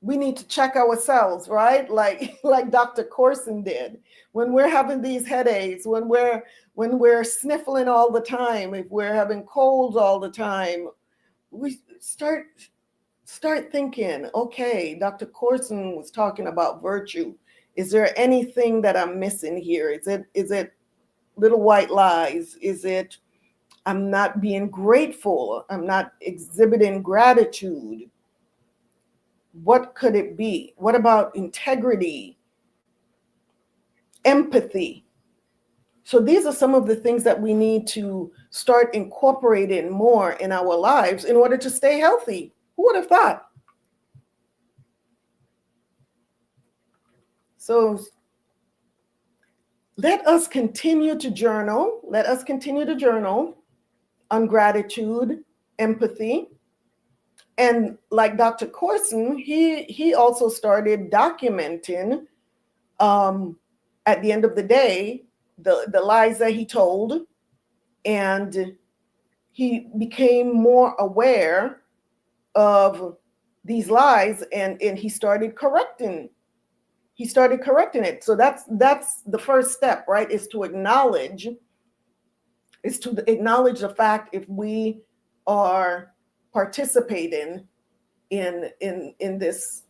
we need to check ourselves, right? Like Dr. Corson did. When we're having these headaches, when we're sniffling all the time, if we're having colds all the time, we start thinking, okay, Dr. Corson was talking about virtue. Is there anything that I'm missing here? Is it little white lies? Is it I'm not being grateful. I'm not exhibiting gratitude. What could it be? What about integrity, empathy? So these are some of the things that we need to start incorporating more in our lives in order to stay healthy. Who would have thought? So let us continue to journal. Let us continue to journal on gratitude, empathy. And like Dr. Corson, he also started documenting at the end of the day the lies that he told, and he became more aware of these lies, and he started correcting it. So that's the first step, right? Is to acknowledge the fact if we are participating in this,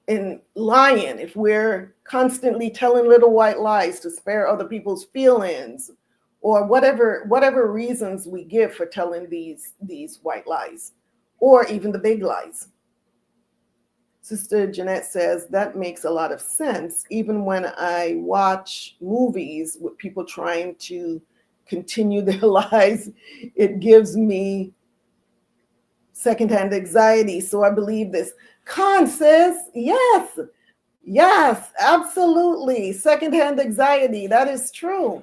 in lying, if we're constantly telling little white lies to spare other people's feelings, or whatever reasons we give for telling these white lies, or even the big lies. Sister Jeanette says that makes a lot of sense. Even when I watch movies with people trying to continue their lies, it gives me secondhand anxiety. So I believe this. Con says, yes, absolutely. Secondhand anxiety, that is true,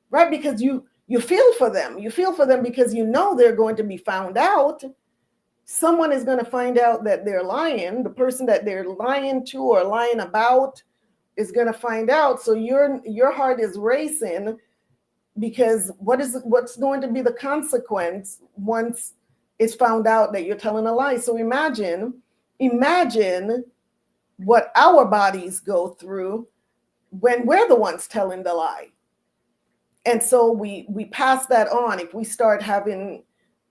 right? Because you feel for them. You feel for them because you know they're going to be found out. Someone is going to find out that they're lying. The person that they're lying to or lying about is going to find out. So your heart is racing because what's going to be the consequence once it's found out that you're telling a lie? So imagine what our bodies go through when we're the ones telling the lie. And so we pass that on. If we start having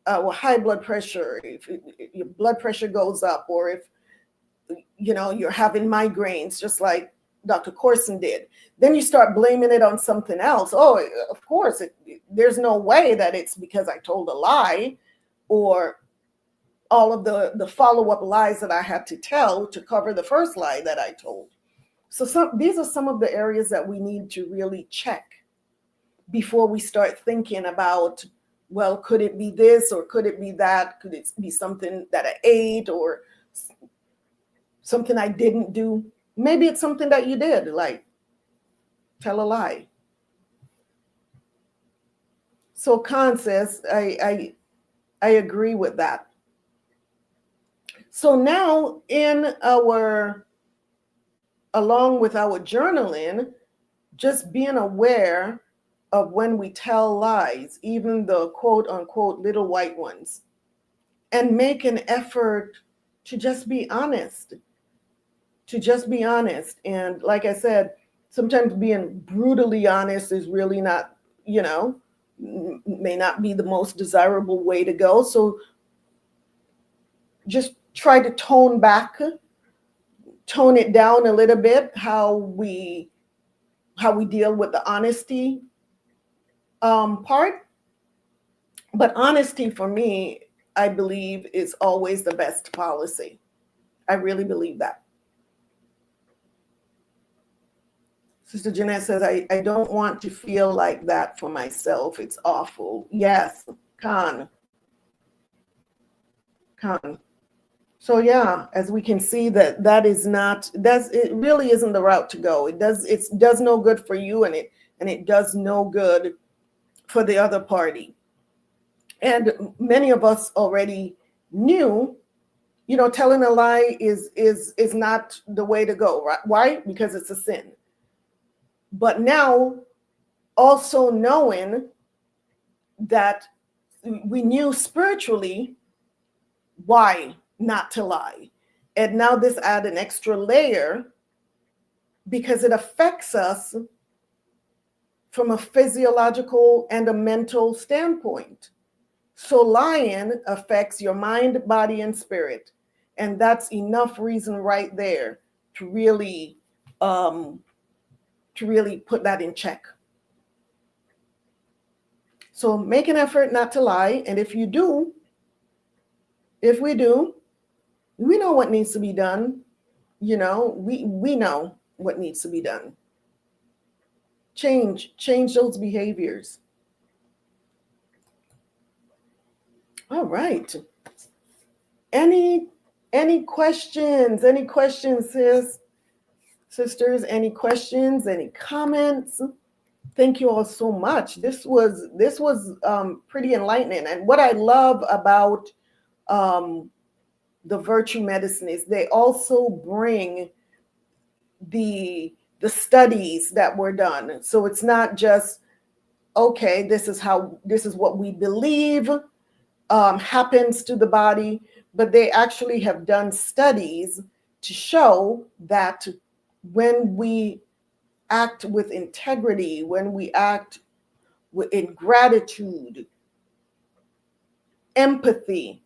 high blood pressure, if your blood pressure goes up, or if you're having migraines, just like Dr. Corson did, then you start blaming it on something else. Oh, of course, there's no way that it's because I told a lie, or all of the follow-up lies that I had to tell to cover the first lie that I told. So these are some of the areas that we need to really check before we start thinking about, well, could it be this or could it be that? Could it be something that I ate or something I didn't do? Maybe it's something that you did, like tell a lie. So Khan says, I agree with that. So now along with our journaling, just being aware of when we tell lies, even the quote unquote little white ones, and make an effort to just be honest, And like I said, sometimes being brutally honest is really not, may not be the most desirable way to go. So just try to tone it down a little bit, how we deal with the honesty part. But honesty for me, I believe, is always the best policy. I really believe that. Sister Jeanette says, I don't want to feel like that for myself. It's awful. Yes, Khan. So yeah, as we can see, it really isn't the route to go. It does no good for you, and it does no good for the other party. And many of us already knew, telling a lie is not the way to go, right? Why? Because it's a sin. But now, also knowing that we knew spiritually why not to lie. And now this adds an extra layer because it affects us from a physiological and a mental standpoint. So lying affects your mind, body, and spirit. And that's enough reason right there to really put that in check. So make an effort not to lie. And if we do, we know what needs to be done. We know what needs to be done. Change those behaviors. All right. Any questions? Any questions, sisters? Any questions? Any comments? Thank you all so much. This was pretty enlightening. And what I love about the virtue medicine is they also bring the studies that were done. So it's not just, okay, this is what we believe happens to the body, but they actually have done studies to show that when we act with integrity, when we act in gratitude, empathy,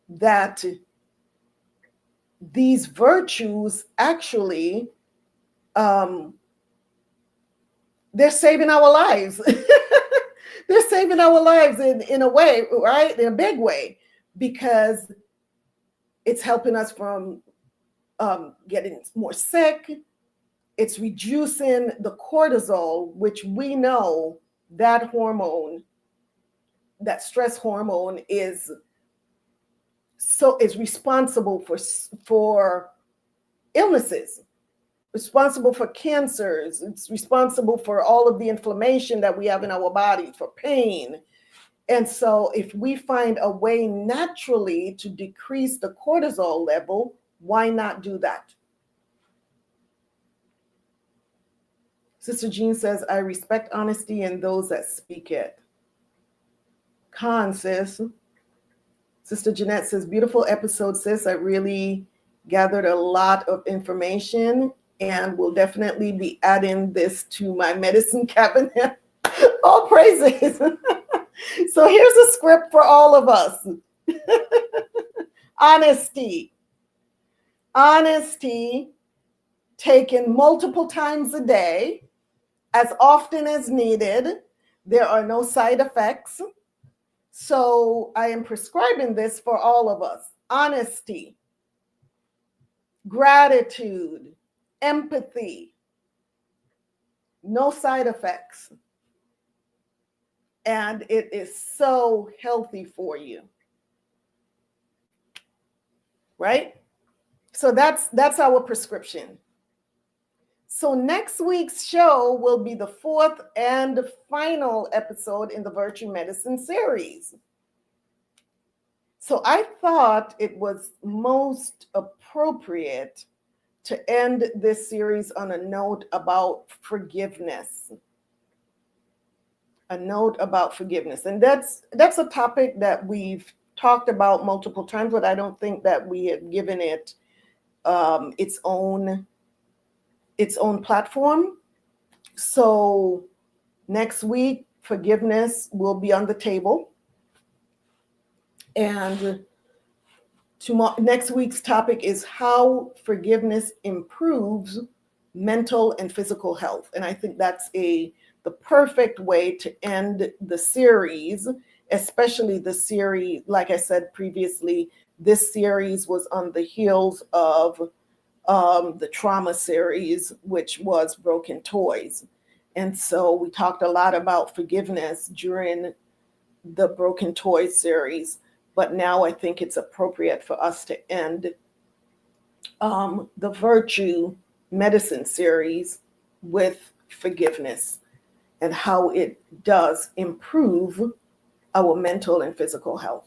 that these virtues actually, they're saving our lives. They're saving our lives in a way, right? In a big way, because it's helping us from getting more sick. It's reducing the cortisol, which we know that hormone, that stress hormone, is responsible for illnesses, responsible for cancers. It's responsible for all of the inflammation that we have in our body, for pain. And so if we find a way naturally to decrease the cortisol level, why not do that? Sister Jean says, I respect honesty in those that speak it. Sis. Sister Jeanette says, beautiful episode, sis. I really gathered a lot of information and will definitely be adding this to my medicine cabinet. All praises. So here's a script for all of us. Honesty. Honesty taken multiple times a day, as often as needed. There are no side effects. So I am prescribing this for all of us. Honesty, gratitude, empathy, no side effects. And it is so healthy for you. Right? So that's our prescription. So next week's show will be the fourth and final episode in the Virtue Medicine series. So I thought it was most appropriate to end this series on a note about forgiveness. A note about forgiveness. And that's a topic that we've talked about multiple times, but I don't think that we have given it its own platform. So next week, forgiveness will be on the table. And next week's topic is how forgiveness improves mental and physical health. And I think that's the perfect way to end the series, especially the series, like I said previously, this series was on the heels of the trauma series, which was Broken Toys. And so we talked a lot about forgiveness during the Broken Toys series, but now I think it's appropriate for us to end the Virtue Medicine series with forgiveness and how it does improve our mental and physical health.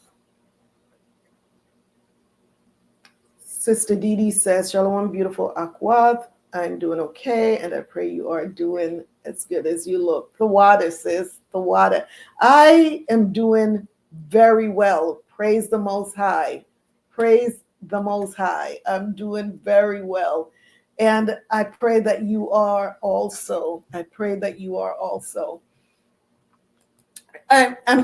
Sister Dee Dee says, Shalom, beautiful Akwad. I'm doing okay, and I pray you are doing as good as you look. The water, sis, the water. I am doing very well. Praise the Most High. Praise the Most High. I'm doing very well. And I pray that you are also. I pray that you are also.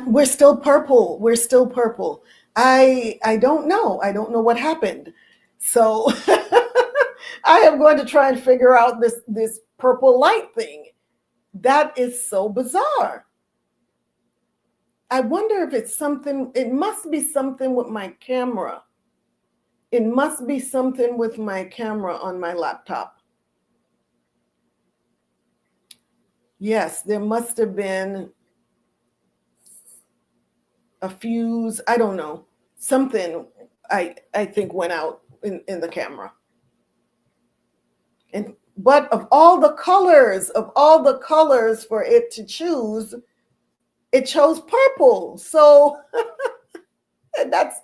We're still purple. We're still purple. I don't know. I don't know what happened. So I am going to try and figure out this purple light thing. That is so bizarre. I wonder if it's something, it must be something with my camera. It must be something with my camera on my laptop. Yes, there must have been a fuse, I don't know, something I think went out in the camera. But of all the colors for it to choose, it chose purple. So that's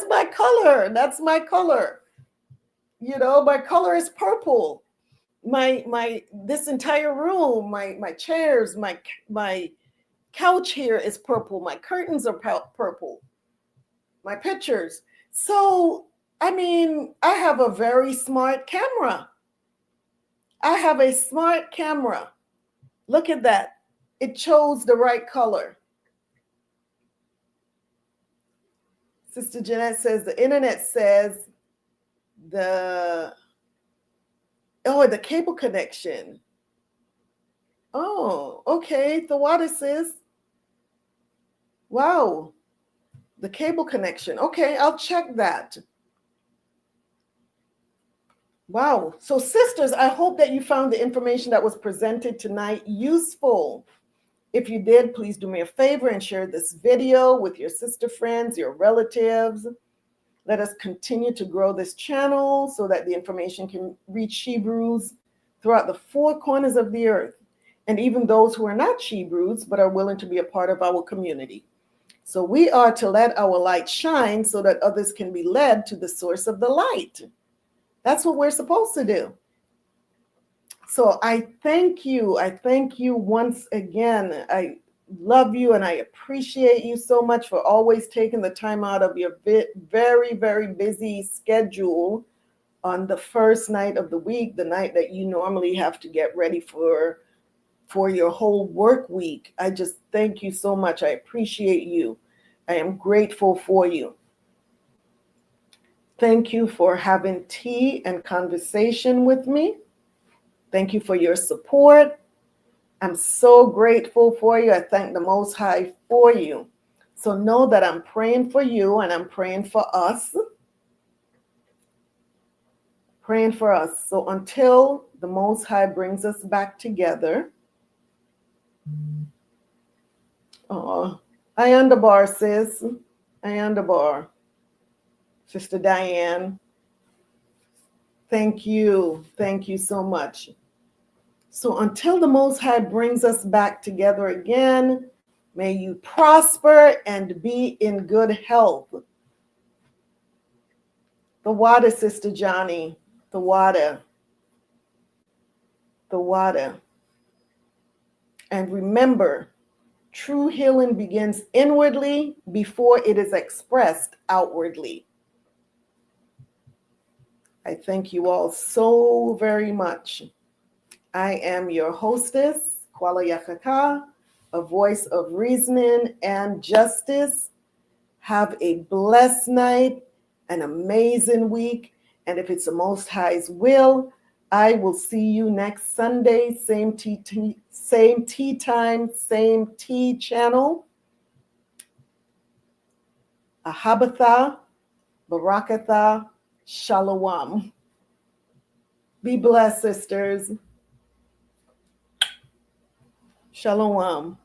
my color. That's my color. You know, my color is purple. My this entire room, my chairs, my couch here is purple. My curtains are purple. My pictures. So, I mean, I have a very smart camera. I have a smart camera. Look at that. It chose the right color. Sister Jeanette says the internet says the cable connection. Oh, okay. The water says, wow, the cable connection. Okay, I'll check that. Wow. So sisters, I hope that you found the information that was presented tonight useful. If you did, please do me a favor and share this video with your sister friends, your relatives. Let us continue to grow this channel so that the information can reach Hebrews throughout the four corners of the earth, and even those who are not Hebrews but are willing to be a part of our community. So we are to let our light shine so that others can be led to the source of the light. That's what we're supposed to do. So I thank you. I thank you once again. I love you and I appreciate you so much for always taking the time out of your very, very busy schedule on the first night of the week, the night that you normally have to get ready for your whole work week. I just thank you so much. I appreciate you. I am grateful for you. Thank you for having tea and conversation with me. Thank you for your support. I'm so grateful for you. I thank the Most High for you. So know that I'm praying for you and I'm praying for us. Praying for us. So until the Most High brings us back together. Oh, I underbar, sis. I underbar. Sister Diane. Thank you. Thank you so much. So until the Most High brings us back together again, may you prosper and be in good health. The water, Sister Johnny. The water. The water. And remember, true healing begins inwardly before it is expressed outwardly. I thank you all so very much. I am your hostess, Qala Yakachaa, a voice of reasoning and justice. Have a blessed night, an amazing week, and if it's the Most High's will, I will see you next Sunday, same tea time, same tea channel. AHAYAH, Barakatah, Shalom. Be blessed, sisters. Shalom.